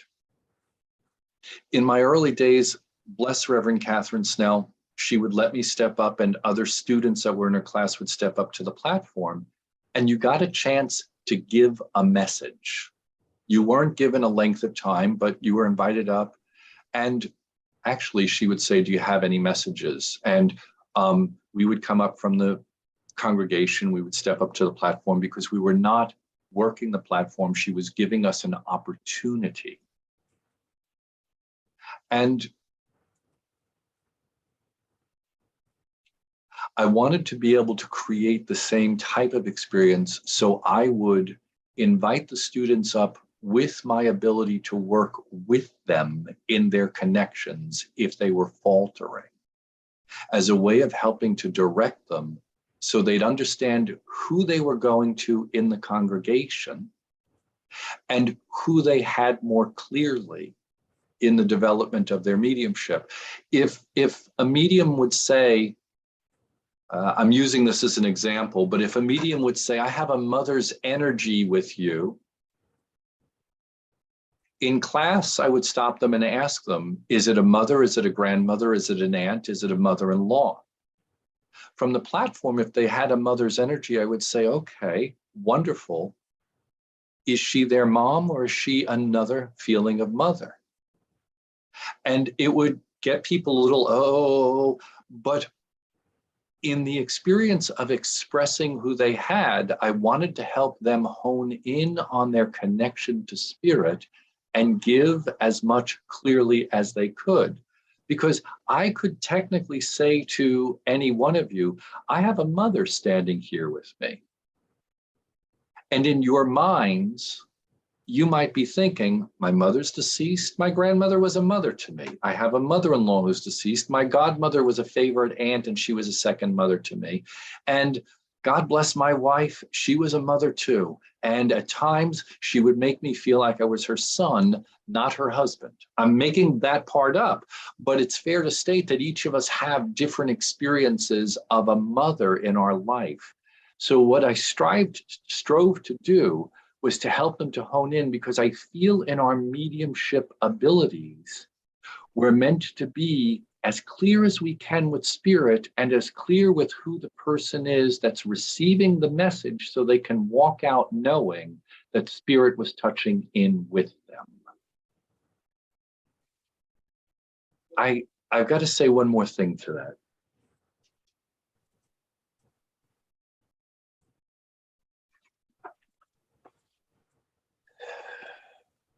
In my early days, bless Reverend Catherine Snell, she would let me step up, and other students that were in her class would step up to the platform, and you got a chance to give a message. You weren't given a length of time, but you were invited up, and actually she would say, do you have any messages? And we would come up from the congregation, we would step up to the platform because we were not working the platform. She was giving us an opportunity. And I wanted to be able to create the same type of experience, so I would invite the students up with my ability to work with them in their connections if they were faltering, as a way of helping to direct them so they'd understand who they were going to in the congregation and who they had more clearly in the development of their mediumship. If a medium would say, I'm using this as an example, but if a medium would say, I have a mother's energy with you, in class, I would stop them and ask them, is it a mother? Is it a grandmother? Is it an aunt? Is it a mother-in-law? From the platform, if they had a mother's energy, I would say, okay, wonderful. Is she their mom, or is she another feeling of mother? And it would get people a little, oh, but in the experience of expressing who they had, I wanted to help them hone in on their connection to spirit and give as much clearly as they could. Because I could technically say to any one of you, I have a mother standing here with me. And in your minds, you might be thinking, my mother's deceased, my grandmother was a mother to me. I have a mother-in-law who's deceased. My godmother was a favorite aunt, and she was a second mother to me. And God bless my wife, she was a mother too. And at times she would make me feel like I was her son, not her husband. I'm making that part up, but it's fair to state that each of us have different experiences of a mother in our life. So what I strove to do was to help them to hone in, because I feel in our mediumship abilities, we're meant to be as clear as we can with spirit and as clear with who the person is that's receiving the message, so they can walk out knowing that spirit was touching in with them. I've got to say one more thing to that.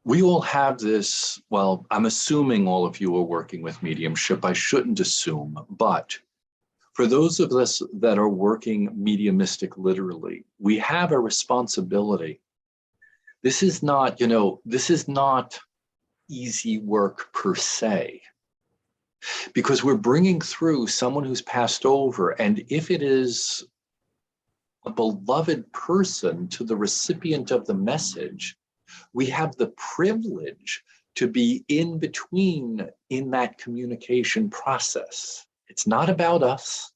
We all have this, well, I'm assuming all of you are working with mediumship. I shouldn't assume, but for those of us that are working mediumistic literally, we have a responsibility. This is not, this is not easy work per se, because we're bringing through someone who's passed over. And if it is a beloved person to the recipient of the message, we have the privilege to be in between in that communication process. It's not about us.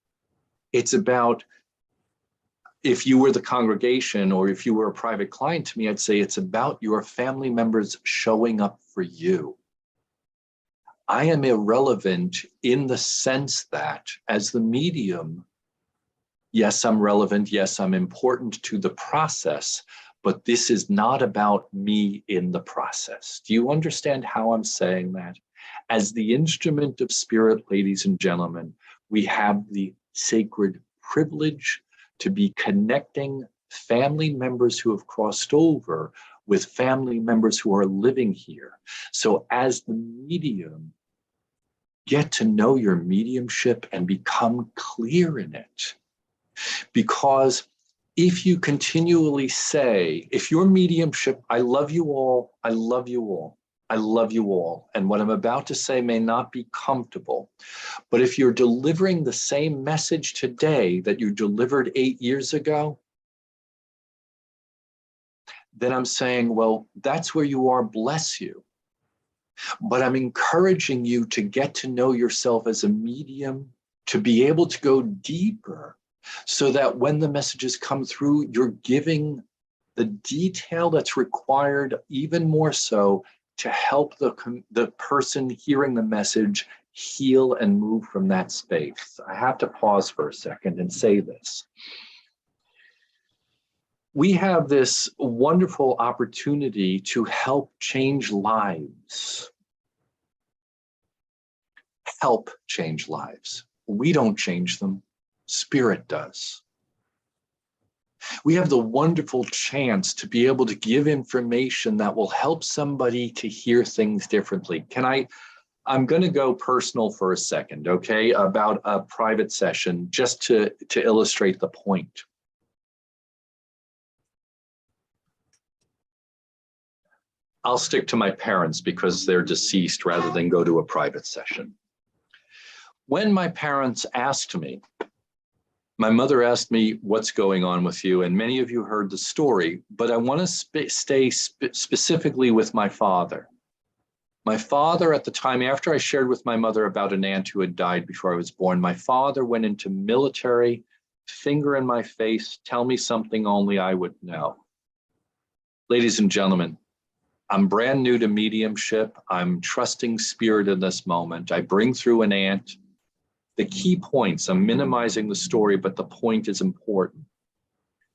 It's about, if you were the congregation or if you were a private client to me, I'd say it's about your family members showing up for you. I am irrelevant in the sense that as the medium, yes, I'm relevant. Yes, I'm important to the process, but this is not about me in the process. Do you understand how I'm saying that? As the instrument of spirit, ladies and gentlemen, we have the sacred privilege to be connecting family members who have crossed over with family members who are living here. So as the medium, get to know your mediumship and become clear in it. Because if you continually say, if your mediumship, I love you all, I love you all, I love you all, and what I'm about to say may not be comfortable, but if you're delivering the same message today that you delivered 8 years ago, then I'm saying, well, that's where you are, bless you. But I'm encouraging you to get to know yourself as a medium, to be able to go deeper, so that when the messages come through, you're giving the detail that's required, even more so, to help the person hearing the message heal and move from that space. I have to pause for a second and say this. We have this wonderful opportunity to help change lives. Help change lives. We don't change them. Spirit does. We have the wonderful chance to be able to give information that will help somebody to hear things differently. I'm going to go personal for a second, okay, about a private session, just to illustrate the point. I'll stick to my parents because they're deceased rather than go to a private session. When my parents asked me, my mother asked me, what's going on with you? And many of you heard the story, but I want to stay specifically with my father. My father, at the time, after I shared with my mother about an aunt who had died before I was born, my father went into military, finger in my face, tell me something only I would know. Ladies and gentlemen, I'm brand new to mediumship. I'm trusting spirit in this moment. I bring through an aunt. The key points, I'm minimizing the story, but the point is important.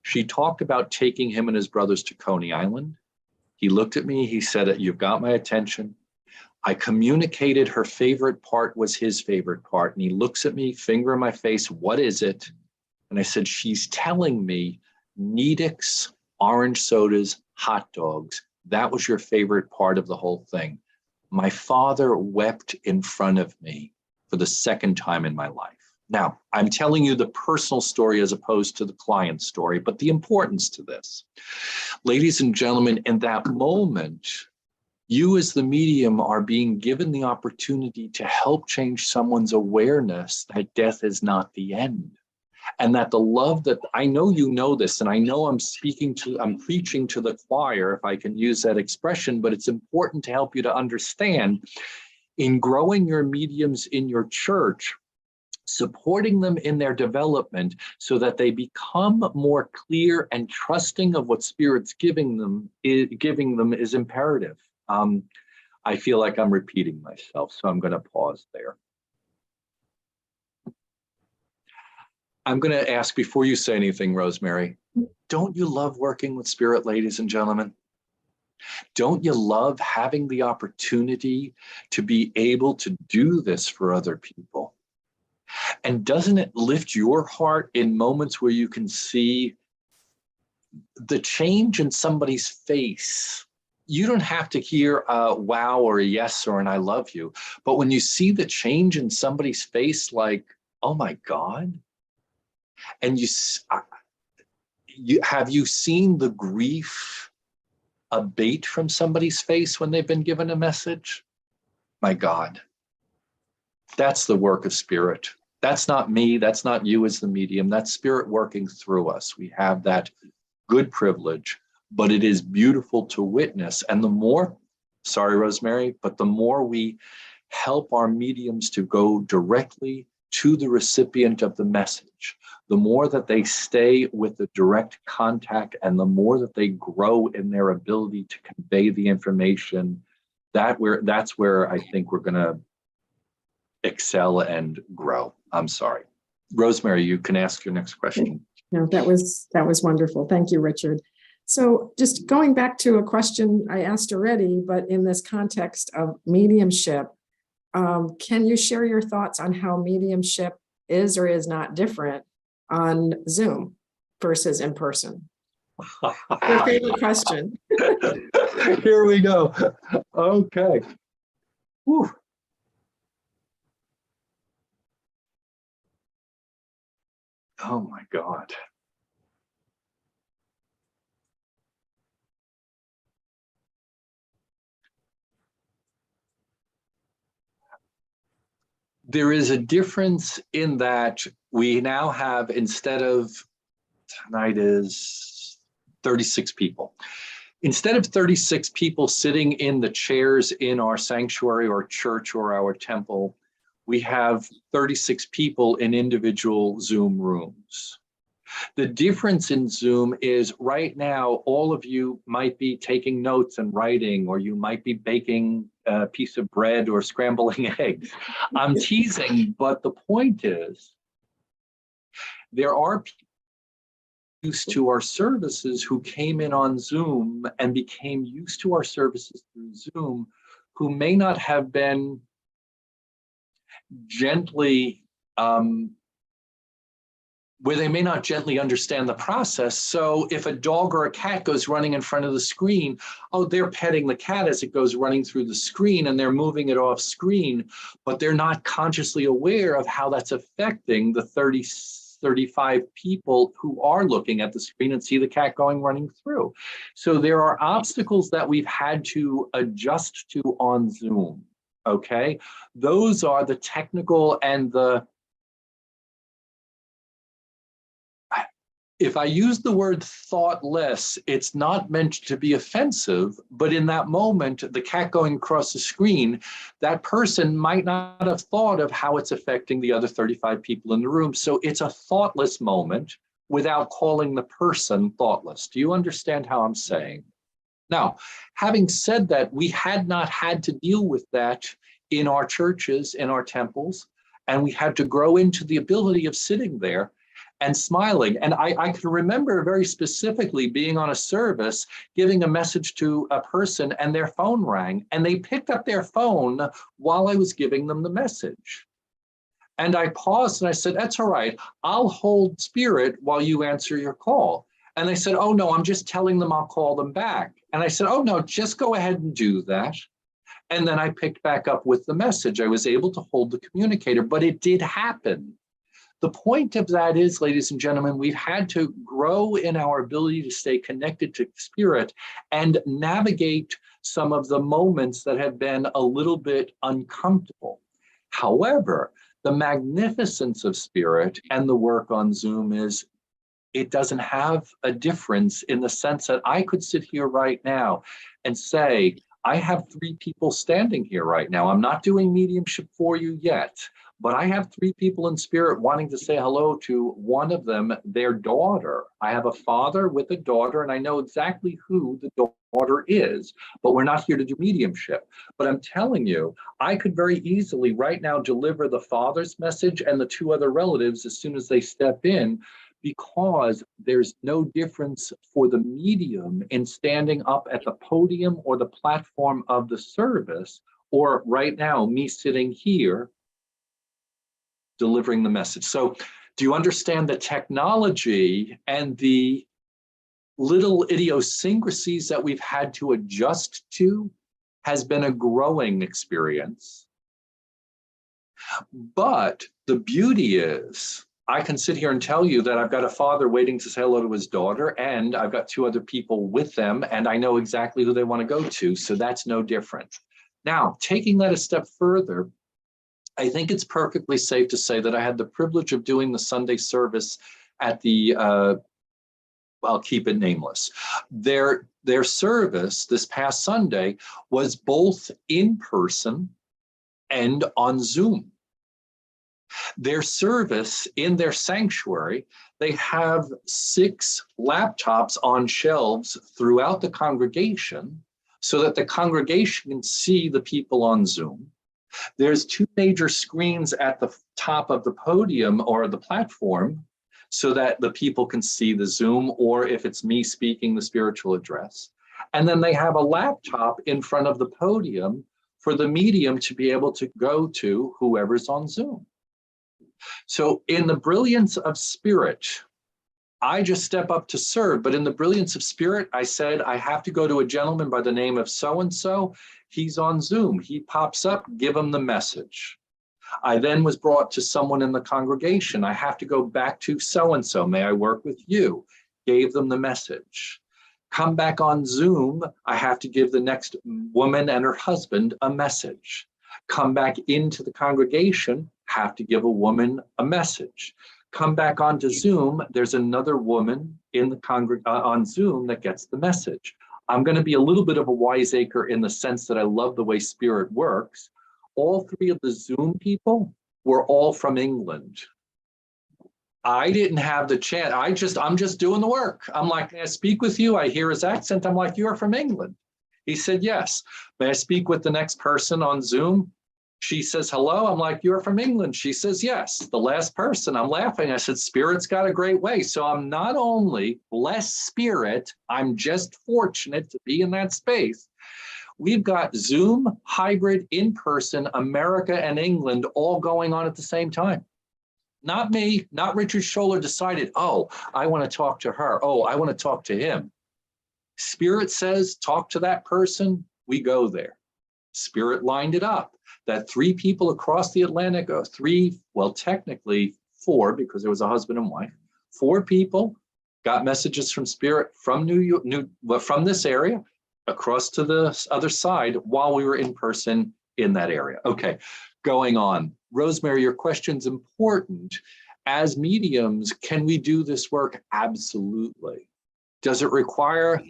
She talked about taking him and his brothers to Coney Island. He looked at me, he said, you've got my attention. I communicated her favorite part was his favorite part. And he looks at me, finger in my face, what is it? And I said, she's telling me Nedick's, orange sodas, hot dogs. That was your favorite part of the whole thing. My father wept in front of me for the second time in my life. Now, I'm telling you the personal story as opposed to the client story, but the importance to this. Ladies and gentlemen, in that moment, you as the medium are being given the opportunity to help change someone's awareness that death is not the end. And that the love that, I know you know this, and I know I'm preaching to the choir, if I can use that expression, but it's important to help you to understand, in growing your mediums in your church, supporting them in their development so that they become more clear and trusting of what Spirit's giving them is imperative. I feel like I'm repeating myself, so I'm going to pause there. I'm going to ask, before you say anything, Rosemary, don't you love working with Spirit, ladies and gentlemen? Don't you love having the opportunity to be able to do this for other people? And doesn't it lift your heart in moments where you can see the change in somebody's face? You don't have to hear a wow or a yes or an I love you, but when you see the change in somebody's face, like, oh my God, and have you seen the grief abate from somebody's face when they've been given a message? My God, that's the work of Spirit. That's not me. That's not you as the medium. That's Spirit working through us. We have that good privilege, but it is beautiful to witness. And the more sorry, Rosemary, but the more we help our mediums to go directly to the recipient of the message, the more that they stay with the direct contact and the more that they grow in their ability to convey the information, that's where I think we're going to excel and grow. I'm sorry. Rosemary, you can ask your next question. No, that was wonderful. Thank you, Richard. So just going back to a question I asked already, but in this context of mediumship, can you share your thoughts on how mediumship is or is not different on Zoom versus in person? Your favorite question. Here we go. Okay. Whew. Oh my God. There is a difference in that we now have, instead of, tonight is 36 people. Instead of 36 people sitting in the chairs in our sanctuary or church or our temple, we have 36 people in individual Zoom rooms. The difference in Zoom is right now, all of you might be taking notes and writing, or you might be baking a piece of bread or scrambling eggs. I'm teasing, but the point is, there are people used to our services who came in on Zoom and became used to our services through Zoom, who may not have been gently, where they may not gently understand the process. So if a dog or a cat goes running in front of the screen, oh, they're petting the cat as it goes running through the screen and they're moving it off screen, but they're not consciously aware of how that's affecting the 35 people who are looking at the screen and see the cat going running through. So there are obstacles that we've had to adjust to on Zoom, okay? Those are the technical and the, if I use the word thoughtless, it's not meant to be offensive, but in that moment, the cat going across the screen, that person might not have thought of how it's affecting the other 35 people in the room. So it's a thoughtless moment without calling the person thoughtless. Do you understand how I'm saying? Now, having said that, we had not had to deal with that in our churches, in our temples, and we had to grow into the ability of sitting there and smiling. And I can remember very specifically being on a service, giving a message to a person and their phone rang and they picked up their phone while I was giving them the message. And I paused and I said, that's all right. I'll hold spirit while you answer your call. And they said, oh no, I'm just telling them I'll call them back. And I said, oh no, just go ahead and do that. And then I picked back up with the message. I was able to hold the communicator, but it did happen. The point of that is, ladies and gentlemen, we've had to grow in our ability to stay connected to spirit and navigate some of the moments that have been a little bit uncomfortable. However, the magnificence of spirit and the work on Zoom is it doesn't have a difference in the sense that I could sit here right now and say, I have 3 people standing here right now. I'm not doing mediumship for you yet. But I have 3 people in spirit wanting to say hello to one of them, their daughter. I have a father with a daughter, and I know exactly who the daughter is, but we're not here to do mediumship. But I'm telling you, I could very easily right now deliver the father's message and the 2 other relatives as soon as they step in, because there's no difference for the medium in standing up at the podium or the platform of the service, or right now, me sitting here delivering the message. So do you understand the technology and the little idiosyncrasies that we've had to adjust to has been a growing experience? But the beauty is, I can sit here and tell you that I've got a father waiting to say hello to his daughter, and I've got 2 other people with them, and I know exactly who they want to go to. So that's no different. Now, taking that a step further, I think it's perfectly safe to say that I had the privilege of doing the Sunday service at the, I'll keep it nameless. There Their service this past Sunday was both in person and on Zoom. Their service in their sanctuary, they have 6 laptops on shelves throughout the congregation so that the congregation can see the people on Zoom. There's 2 major screens at the top of the podium or the platform so that the people can see the Zoom, or if it's me speaking, the spiritual address. And then they have a laptop in front of the podium for the medium to be able to go to whoever's on Zoom. So in the brilliance of spirit, I just step up to serve, but in the brilliance of spirit, I said, I have to go to a gentleman by the name of so-and-so. He's on Zoom. He pops up, give him the message. I then was brought to someone in the congregation. I have to go back to so-and-so. May I work with you? Gave them the message. Come back on Zoom. I have to give the next woman and her husband a message. Come back into the congregation, have to give a woman a message. Come back onto Zoom, there's another woman in the on Zoom that gets the message. I'm going to be a little bit of a wiseacre in the sense that I love the way spirit works. All 3 of the Zoom people were all from England. I didn't have the chance. I'm just doing the work. I'm like, may I speak with you? I hear his accent. I'm like, you're from England. He said, yes. May I speak with the next person on Zoom? She says, hello. I'm like, you're from England. She says, yes. The last person, I'm laughing. I said, Spirit's got a great way. So I'm not only blessed spirit, I'm just fortunate to be in that space. We've got Zoom, hybrid, in-person, America and England all going on at the same time. Not me, not Richard Schoeller decided, oh, I want to talk to her. Oh, I want to talk to him. Spirit says, talk to that person. We go there. Spirit lined it up. That 3 people across the Atlantic, 3, well, technically 4, because there was a husband and wife, 4 people got messages from Spirit from New York, from this area across to the other side while we were in person in that area. Okay, going on. Rosemary, your question's important. As mediums, can we do this work? Absolutely. Does it require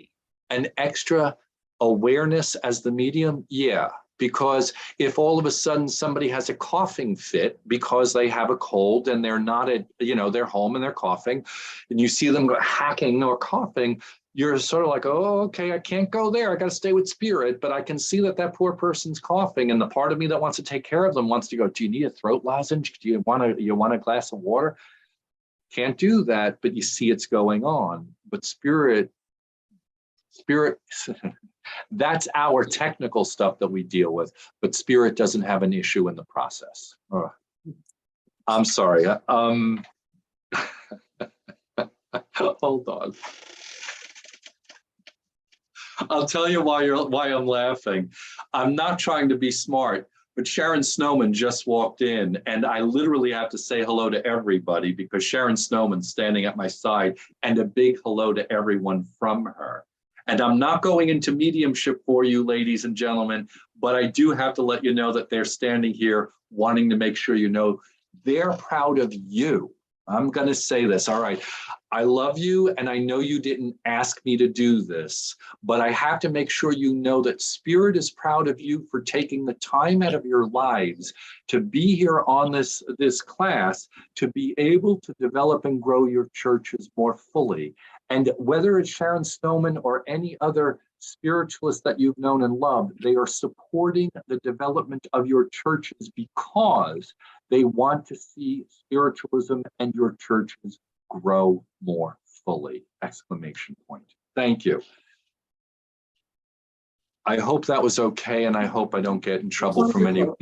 an extra awareness as the medium? Yeah, because if all of a sudden somebody has a coughing fit because they have a cold and they're not at, they're home and they're coughing, and you see them hacking or coughing, you're sort of like, oh, okay, I can't go there. I got to stay with spirit, but I can see that that poor person's coughing, and the part of me that wants to take care of them wants to go, do you need a throat lozenge? Do you want a glass of water? Can't do that, but you see it's going on. But spirit, that's our technical stuff that we deal with, but spirit doesn't have an issue in the process. Oh, I'm sorry. Hold on. I'll tell you why I'm laughing. I'm not trying to be smart, but Sharon Snowman just walked in, and I literally have to say hello to everybody because Sharon Snowman's standing at my side, and a big hello to everyone from her. And I'm not going into mediumship for you, ladies and gentlemen, but I do have to let you know that they're standing here wanting to make sure you know they're proud of you. I'm going to say this. All right. I love you, and I know you didn't ask me to do this, but I have to make sure you know that Spirit is proud of you for taking the time out of your lives to be here on this class, to be able to develop and grow your churches more fully. And whether it's Sharon Snowman or any other spiritualist that you've known and loved, they are supporting the development of your churches because they want to see spiritualism and your churches grow more fully! Exclamation point. Thank you. I hope that was okay, and I hope I don't get in trouble from anyone.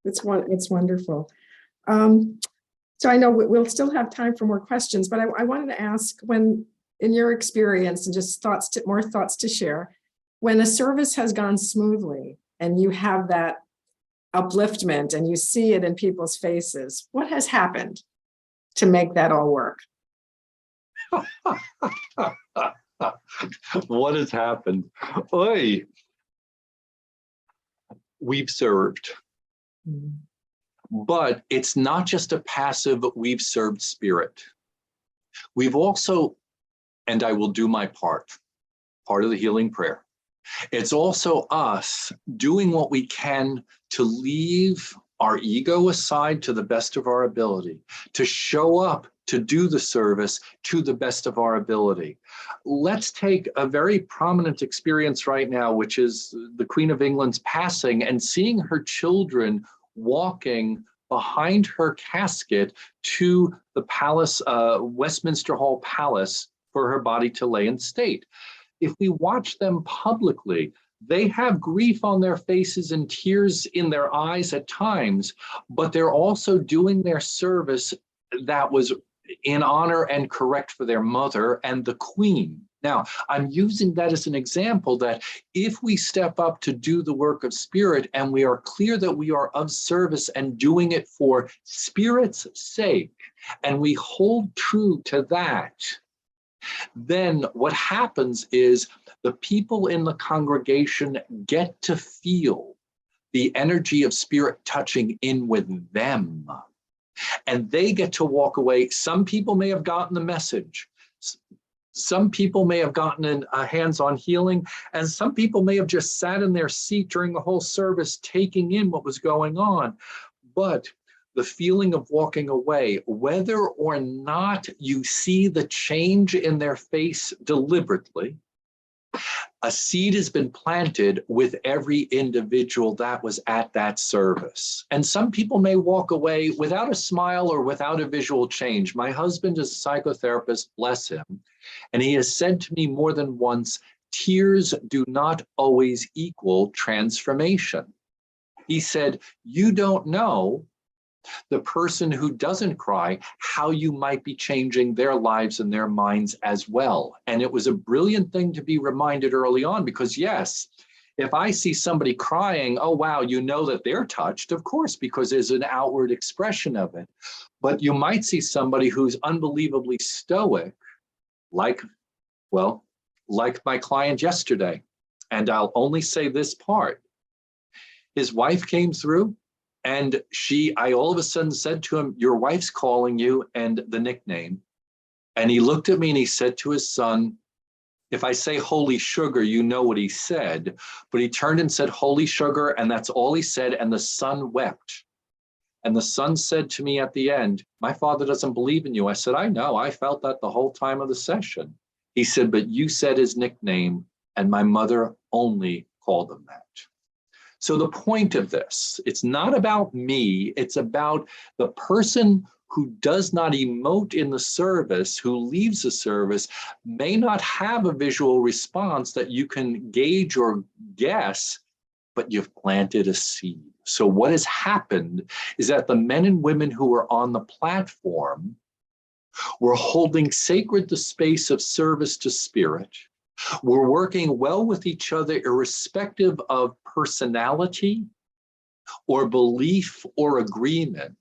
It's wonderful. So I know we'll still have time for more questions, but I wanted to ask, when in your experience and just more thoughts to share, when a service has gone smoothly and you have that upliftment and you see it in people's faces, what has happened to make that all work? What has happened? Oy. We've served. But it's not just a passive, we've served spirit. We've also, and I will do my part, part of the healing prayer. It's also us doing what we can to leave our ego aside to the best of our ability, to show up to do the service to the best of our ability. Let's take a very prominent experience right now, which is the Queen of England's passing and seeing her children walking behind her casket to the palace, Westminster Hall Palace, for her body to lay in state. If we watch them publicly, they have grief on their faces and tears in their eyes at times, but they're also doing their service that was in honor and correct for their mother and the Queen. Now, I'm using that as an example that if we step up to do the work of Spirit and we are clear that we are of service and doing it for Spirit's sake, and we hold true to that, then what happens is the people in the congregation get to feel the energy of Spirit touching in with them. And they get to walk away. Some people may have gotten the message. Some people may have gotten a hands-on healing, and some people may have just sat in their seat during the whole service taking in what was going on. But the feeling of walking away, whether or not you see the change in their face deliberately, a seed has been planted with every individual that was at that service. And some people may walk away without a smile or without a visual change. My husband is a psychotherapist, bless him, and he has said to me more than once, tears do not always equal transformation. He said, you don't know the person who doesn't cry, how you might be changing their lives and their minds as well. And it was a brilliant thing to be reminded early on, because yes, if I see somebody crying, oh, wow, you know that they're touched, of course, because there's an outward expression of it. But you might see somebody who's unbelievably stoic, like my client yesterday. And I'll only say this part. His wife came through, and I all of a sudden said to him, your wife's calling you, and the nickname. And he looked at me and he said to his son, if I say holy sugar, you know what he said. But he turned and said holy sugar, and that's all he said. And the son wept. And the son said to me at the end, my father doesn't believe in you. I said, I know, I felt that the whole time of the session. He said, but you said his nickname, and my mother only called him that. So the point of this, it's not about me, it's about the person who does not emote in the service, who leaves the service, may not have a visual response that you can gauge or guess, but you've planted a seed. So what has happened is that the men and women who were on the platform were holding sacred the space of service to Spirit. We're working well with each other, irrespective of personality or belief or agreement,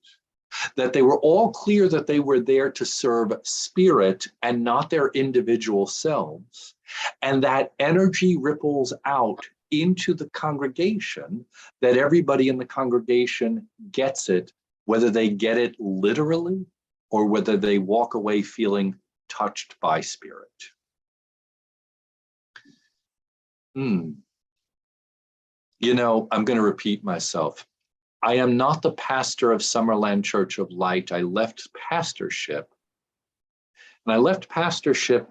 that they were all clear that they were there to serve Spirit and not their individual selves. And that energy ripples out into the congregation, that everybody in the congregation gets it, whether they get it literally or whether they walk away feeling touched by Spirit. You know, I'm going to repeat myself. I am not the pastor of Summerland Church of Light. I left pastorship. And I left pastorship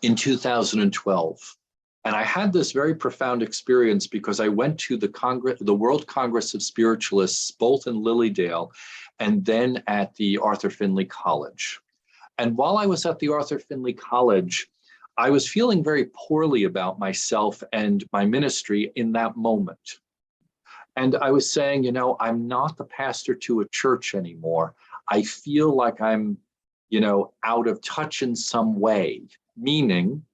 in 2012. And I had this very profound experience because I went to the World Congress of Spiritualists, both in Lilydale and then at the Arthur Findlay College. And while I was at the Arthur Findlay College, I was feeling very poorly about myself and my ministry in that moment. And I was saying, you know, I'm not the pastor to a church anymore. I feel like I'm, you know, out of touch in some way, meaning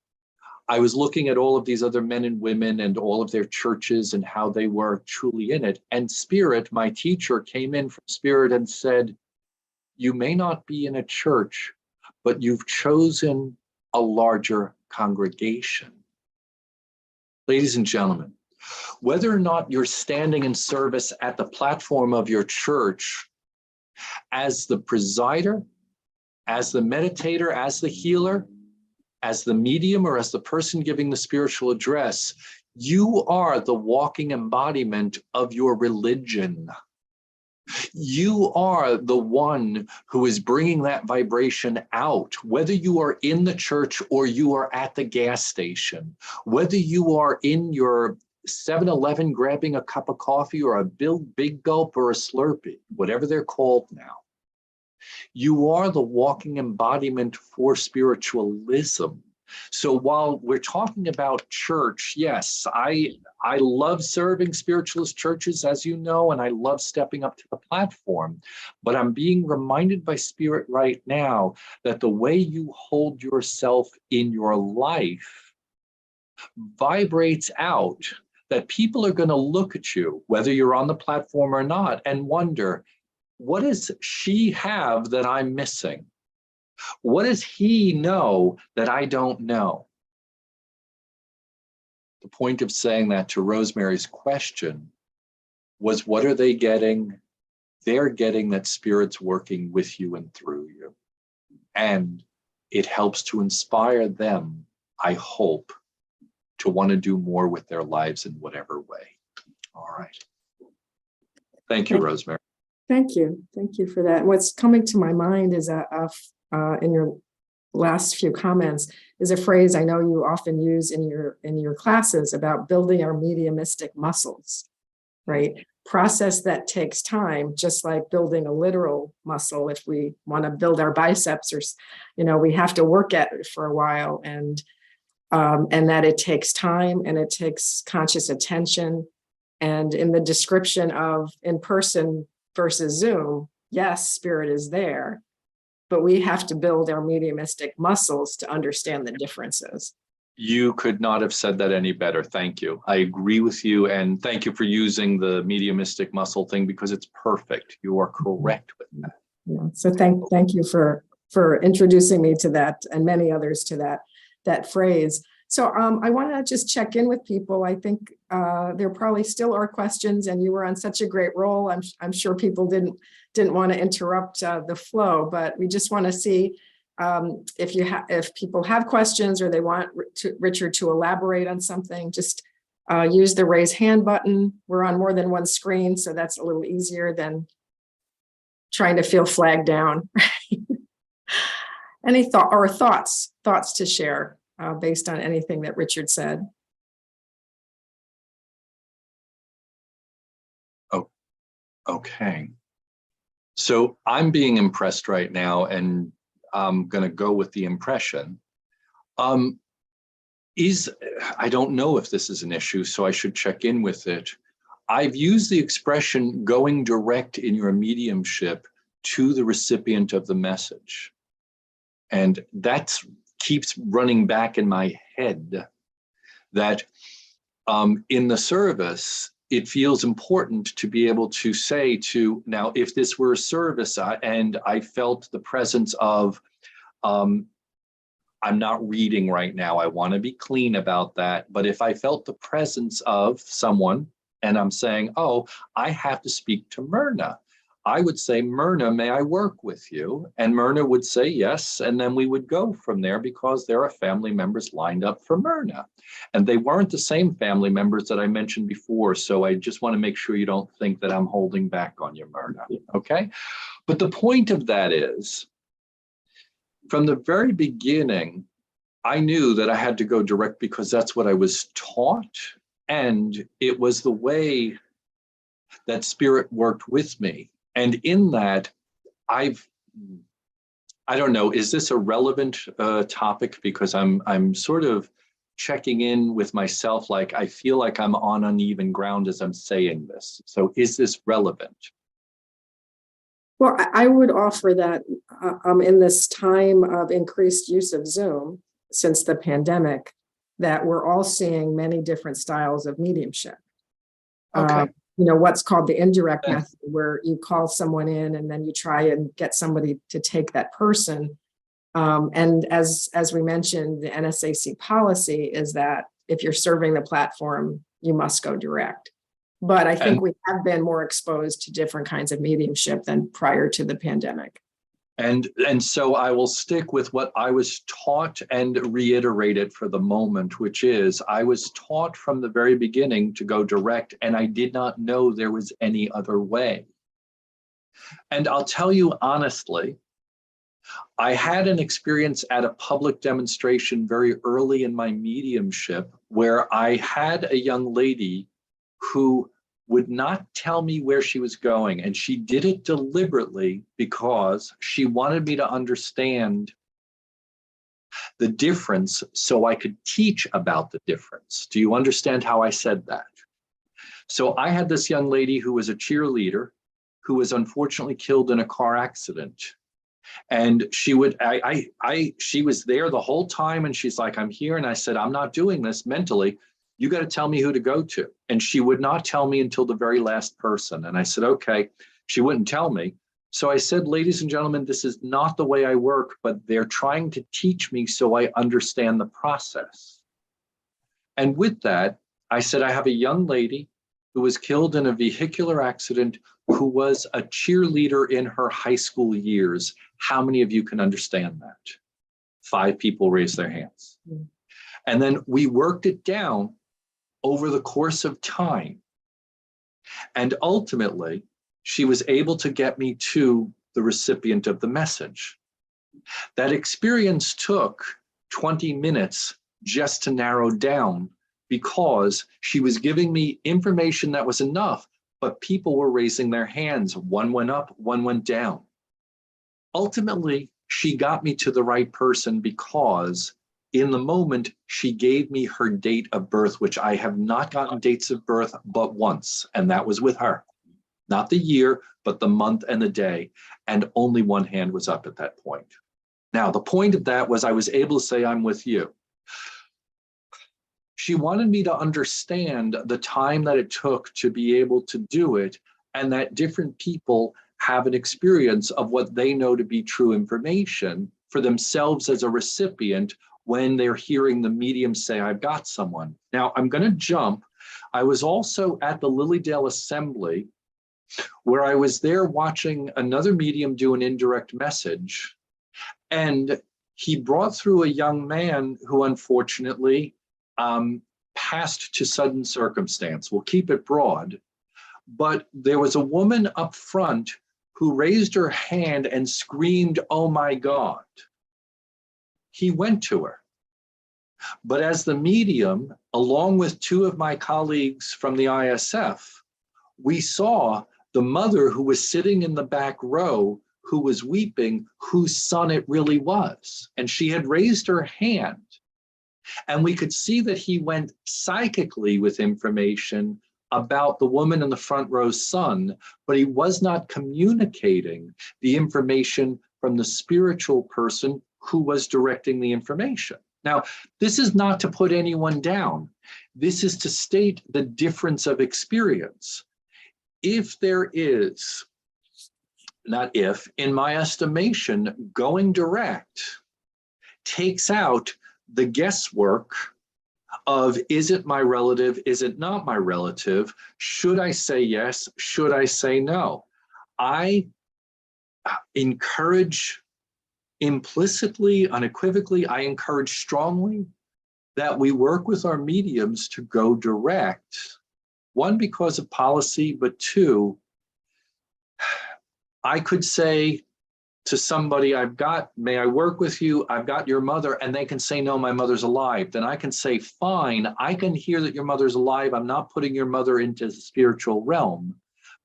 I was looking at all of these other men and women and all of their churches and how they were truly in it. And Spirit, my teacher, came in from Spirit and said, you may not be in a church, but you've chosen a larger congregation. Ladies and gentlemen, whether or not you're standing in service at the platform of your church as the presider, as the meditator, as the healer, as the medium or as the person giving the spiritual address, you are the walking embodiment of your religion. You are the one who is bringing that vibration out, whether you are in the church or you are at the gas station, whether you are in your 7-Eleven grabbing a cup of coffee or a big gulp or a Slurpee, whatever they're called now. You are the walking embodiment for spiritualism. So while we're talking about church, yes, I love serving spiritualist churches, as you know, and I love stepping up to the platform. But I'm being reminded by Spirit right now that the way you hold yourself in your life vibrates out, that people are going to look at you, whether you're on the platform or not, and wonder, what does she have that I'm missing? What does he know that I don't know? The point of saying that to Rosemary's question was, what are they getting? They're getting that Spirit's working with you and through you. And it helps to inspire them, I hope, to want to do more with their lives in whatever way. All right. Thank you, Rosemary. Thank you. Thank you for that. What's coming to my mind is in your last few comments is a phrase I know you often use in your classes about building our mediumistic muscles, right? Process that takes time, just like building a literal muscle. If we want to build our biceps, or we have to work at it for a while, and that it takes time and it takes conscious attention. And in the description of in-person versus Zoom, yes, Spirit is there, but we have to build our mediumistic muscles to understand the differences. You could not have said that any better. Thank you. I agree with you. And thank you for using the mediumistic muscle thing, because it's perfect. You are correct with that. Yeah. So thank you for introducing me to that, and many others to that phrase. So I want to just check in with people. I think there probably still are questions, and you were on such a great roll. I'm sure people didn't want to interrupt the flow, but we just want to see if people have questions or they want Richard to elaborate on something. Just use the raise hand button. We're on more than one screen, so that's a little easier than trying to feel flagged down. Any thoughts to share based on anything that Richard said? Oh, okay. So I'm being impressed right now, and I'm going to go with the impression. I don't know if this is an issue, so I should check in with it. I've used the expression going direct in your mediumship to the recipient of the message. And that keeps running back in my head, that in the service, it feels important to be able to say now, if this were a service and I felt the presence of, I'm not reading right now, I want to be clean about that. But if I felt the presence of someone and I'm saying, oh, I have to speak to Myrna, I would say, Myrna, may I work with you? And Myrna would say yes. And then we would go from there, because there are family members lined up for Myrna. And they weren't the same family members that I mentioned before. So I just want to make sure you don't think that I'm holding back on you, Myrna. Okay. But the point of that is, from the very beginning, I knew that I had to go direct, because that's what I was taught. And it was the way that Spirit worked with me. And in that, I don't know, is this a relevant topic? Because I'm sort of checking in with myself, like I feel like I'm on uneven ground as I'm saying this. So is this relevant? Well, I would offer that in this time of increased use of Zoom since the pandemic, that we're all seeing many different styles of mediumship. Okay. What's called the indirect method, where you call someone in and then you try and get somebody to take that person. And as we mentioned, the NSAC policy is that if you're serving the platform, you must go direct. But I think we have been more exposed to different kinds of mediumship than prior to the pandemic. And so I will stick with what I was taught and reiterate it for the moment, which is I was taught from the very beginning to go direct, and I did not know there was any other way. And I'll tell you honestly, I had an experience at a public demonstration very early in my mediumship where I had a young lady who would not tell me where she was going. And she did it deliberately because she wanted me to understand the difference so I could teach about the difference. Do you understand how I said that? So I had this young lady who was a cheerleader who was unfortunately killed in a car accident. And she would, she was there the whole time, and she's like, I'm here. And I said, I'm not doing this mentally. You got to tell me who to go to. And she would not tell me until the very last person. And I said, okay. She wouldn't tell me. So I said, ladies and gentlemen, this is not the way I work, but they're trying to teach me so I understand the process. And with that, I said, I have a young lady who was killed in a vehicular accident who was a cheerleader in her high school years. How many of you can understand that? 5 people raised their hands. And then we worked it down over the course of time. And ultimately, she was able to get me to the recipient of the message. That experience took 20 minutes just to narrow down because she was giving me information that was enough, but people were raising their hands. One went up, one went down. Ultimately, she got me to the right person because in the moment, she gave me her date of birth, which I have not gotten dates of birth but once, and that was with her. Not the year, but the month and the day, and only one hand was up at that point. Now, the point of that was I was able to say, I'm with you. She wanted me to understand the time that it took to be able to do it, and that different people have an experience of what they know to be true information for themselves as a recipient when they're hearing the medium say, I've got someone. Now, I'm going to jump. I was also at the Lilydale Assembly where I was there watching another medium do an indirect message. And he brought through a young man who unfortunately passed to sudden circumstance. We'll keep it broad. But there was a woman up front who raised her hand and screamed, oh my God. He went to her. But as the medium, along with 2 of my colleagues from the ISF, we saw the mother who was sitting in the back row, who was weeping, whose son it really was. And she had raised her hand. And we could see that he went psychically with information about the woman in the front row's son, but he was not communicating the information from the spiritual person who was directing the information. Now, this is not to put anyone down. This is to state the difference of experience. If there is, not if, in my estimation, going direct takes out the guesswork of, is it my relative, is it not my relative? Should I say yes? Should I say no? I encourage implicitly, unequivocally, I encourage strongly that we work with our mediums to go direct. 1, because of policy, but 2, I could say to somebody, may I work with you? I've got your mother, and they can say, no, my mother's alive. Then I can say, fine, I can hear that your mother's alive. I'm not putting your mother into the spiritual realm,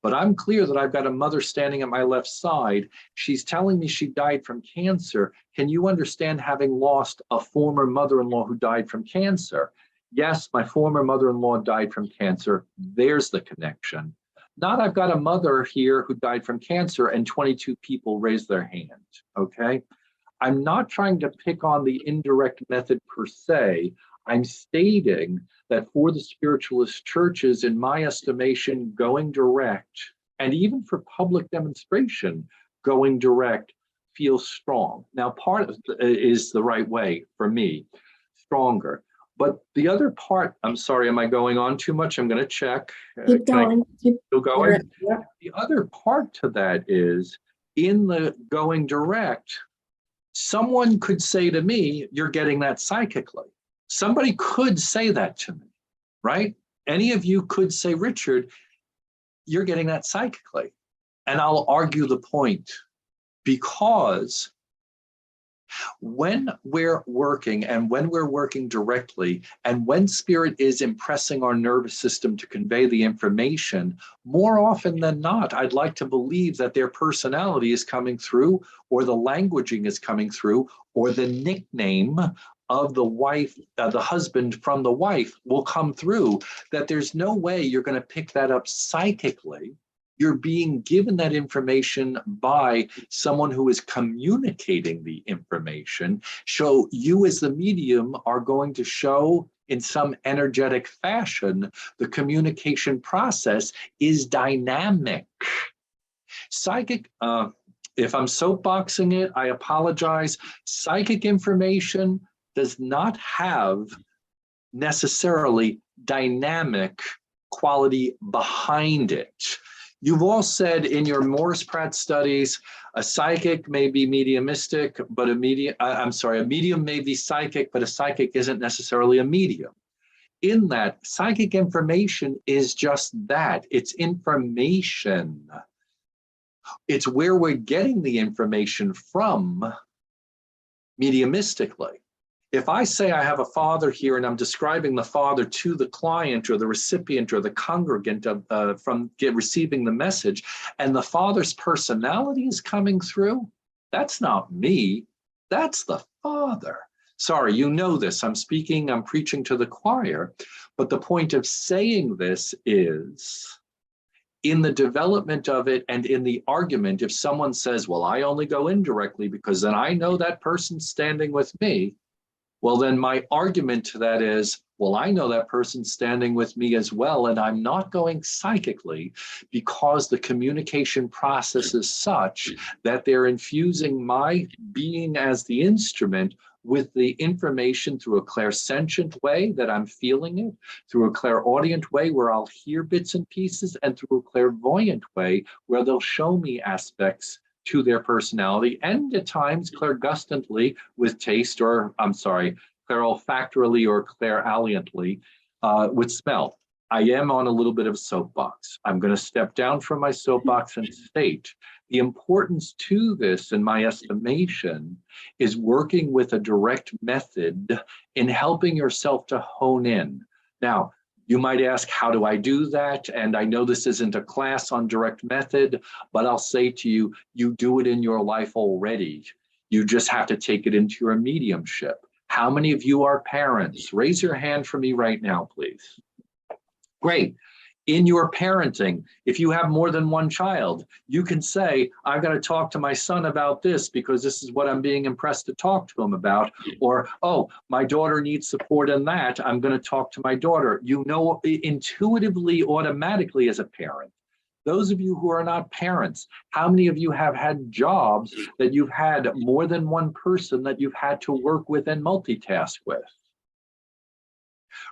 but I'm clear that I've got a mother standing at my left side. She's telling me she died from cancer. Can you understand having lost a former mother-in-law who died from cancer? Yes, my former mother-in-law died from cancer. There's the connection. Not I've got a mother here who died from cancer and 22 people raised their hand, okay? I'm not trying to pick on the indirect method per se. I'm stating that for the spiritualist churches, in my estimation, going direct, and even for public demonstration, going direct feels strong. Now, part of it is the right way for me, stronger. But the other part, I'm sorry, am I going on too much? I'm going to check. Keep going. Still going? Yeah. The other part to that is in the going direct, someone could say to me, you're getting that psychically. Somebody could say that to me, right? Any of you could say, Richard, you're getting that psychically. And I'll argue the point, because when we're working and when we're working directly and when spirit is impressing our nervous system to convey the information, more often than not, I'd like to believe that their personality is coming through, or the languaging is coming through, or the nickname of the wife, the husband from the wife will come through, that there's no way you're going to pick that up psychically. You're being given that information by someone who is communicating the information. So you as the medium are going to show in some energetic fashion, the communication process is dynamic. Psychic, if I'm soapboxing it, I apologize. Psychic information does not have necessarily dynamic quality behind it. You've all said in your Morris-Pratt studies, a psychic may be mediumistic, but a medium may be psychic, but a psychic isn't necessarily a medium. In that, psychic information is just that. It's information. It's where we're getting the information from mediumistically. If I say I have a father here and I'm describing the father to the client or the recipient or the congregant receiving the message, and the father's personality is coming through, that's not me, that's the father. Sorry, you know this, I'm preaching to the choir, but the point of saying this is, in the development of it and in the argument, if someone says, well, I only go indirectly because then I know that person's standing with me, well, then my argument to that is, well, I know that person's standing with me as well, and I'm not going psychically because the communication process is such that they're infusing my being as the instrument with the information through a clairsentient way that I'm feeling it, through a clairaudient way where I'll hear bits and pieces, and through a clairvoyant way where they'll show me aspects to their personality, and at times clairgustantly with taste, or clairolfactorily or clairaliently with smell. I am on a little bit of a soapbox. I'm going to step down from my soapbox and state the importance to this, in my estimation, is working with a direct method in helping yourself to hone in. Now, you might ask, how do I do that? And I know this isn't a class on direct method, but I'll say to you, you do it in your life already. You just have to take it into your mediumship. How many of you are parents? Raise your hand for me right now, please. Great. In your parenting, if you have more than one child, you can say, I've got to talk to my son about this because this is what I'm being impressed to talk to him about. Or, oh, my daughter needs support in that, I'm going to talk to my daughter. You know, intuitively, automatically as a parent. Those of you who are not parents, how many of you have had jobs that you've had more than one person that you've had to work with and multitask with?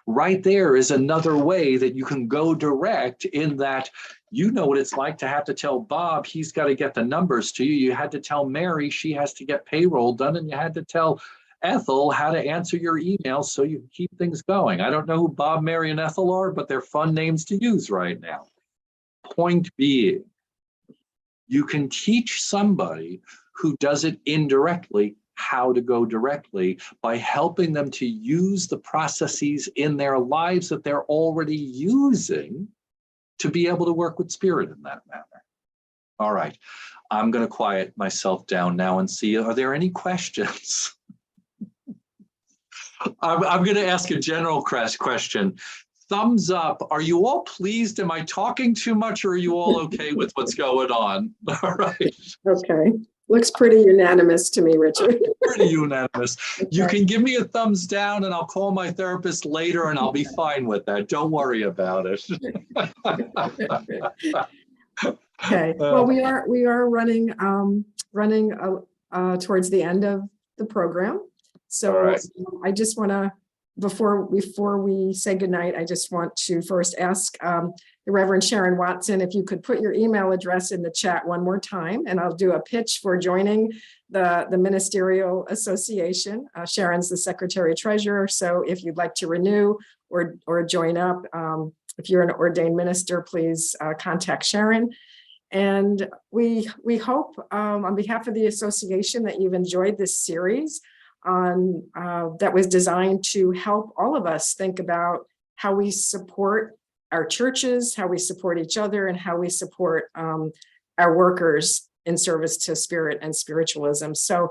Right there is another way that you can go direct, in that you know what it's like to have to tell Bob he's got to get the numbers to you. You had to tell Mary she has to get payroll done, and you had to tell Ethel how to answer your emails so you can keep things going. I don't know who Bob, Mary, and Ethel are, but they're fun names to use right now. Point being, you can teach somebody who does it indirectly how to go directly by helping them to use the processes in their lives that they're already using to be able to work with spirit in that manner. All right, I'm going to quiet myself down now and see, are there any questions? I'm going to ask a general question. Thumbs up. Are you all pleased? Am I talking too much, or are you all okay with what's going on? All right. Okay. Looks pretty unanimous to me, Richard. Pretty unanimous. You can give me a thumbs down and I'll call my therapist later and I'll be fine with that. Don't worry about it. Okay. Well, we are running towards the end of the program. So right. I just want to, before we say goodnight, I just want to first ask the Reverend Sharon Watson, if you could put your email address in the chat one more time, and I'll do a pitch for joining the Ministerial Association. Sharon's the Secretary Treasurer, so if you'd like to renew or join up, if you're an ordained minister, please contact Sharon. And we hope on behalf of the association that you've enjoyed this series on that was designed to help all of us think about how we support our churches, how we support each other, and how we support our workers in service to spirit and spiritualism. So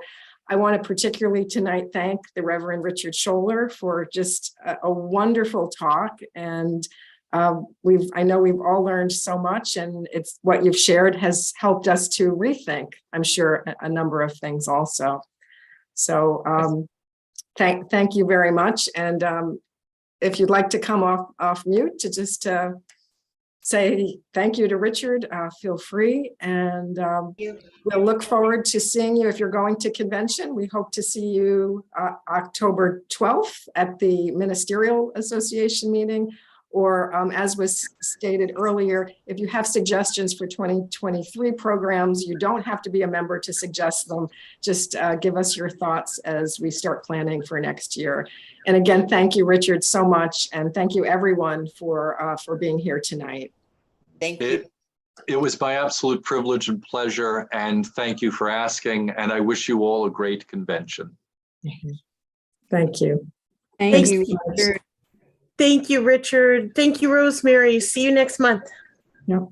I want to particularly tonight thank the Reverend Richard Schoeller for just a wonderful talk. And I know we've all learned so much, and it's what you've shared has helped us to rethink, I'm sure, a number of things also. So thank you very much. And if you'd like to come off mute to just say thank you to Richard, feel free. And we'll look forward to seeing you if you're going to convention. We hope to see you October 12th at the Ministerial Association meeting. Or as was stated earlier, if you have suggestions for 2023 programs, you don't have to be a member to suggest them. Just give us your thoughts as we start planning for next year. And again, thank you, Richard, so much. And thank you, everyone, for being here tonight. Thank you. It was my absolute privilege and pleasure. And thank you for asking. And I wish you all a great convention. Thank you. Thank you, Richard. Thank you, Richard. Thank you, Rosemary. See you next month. Yep.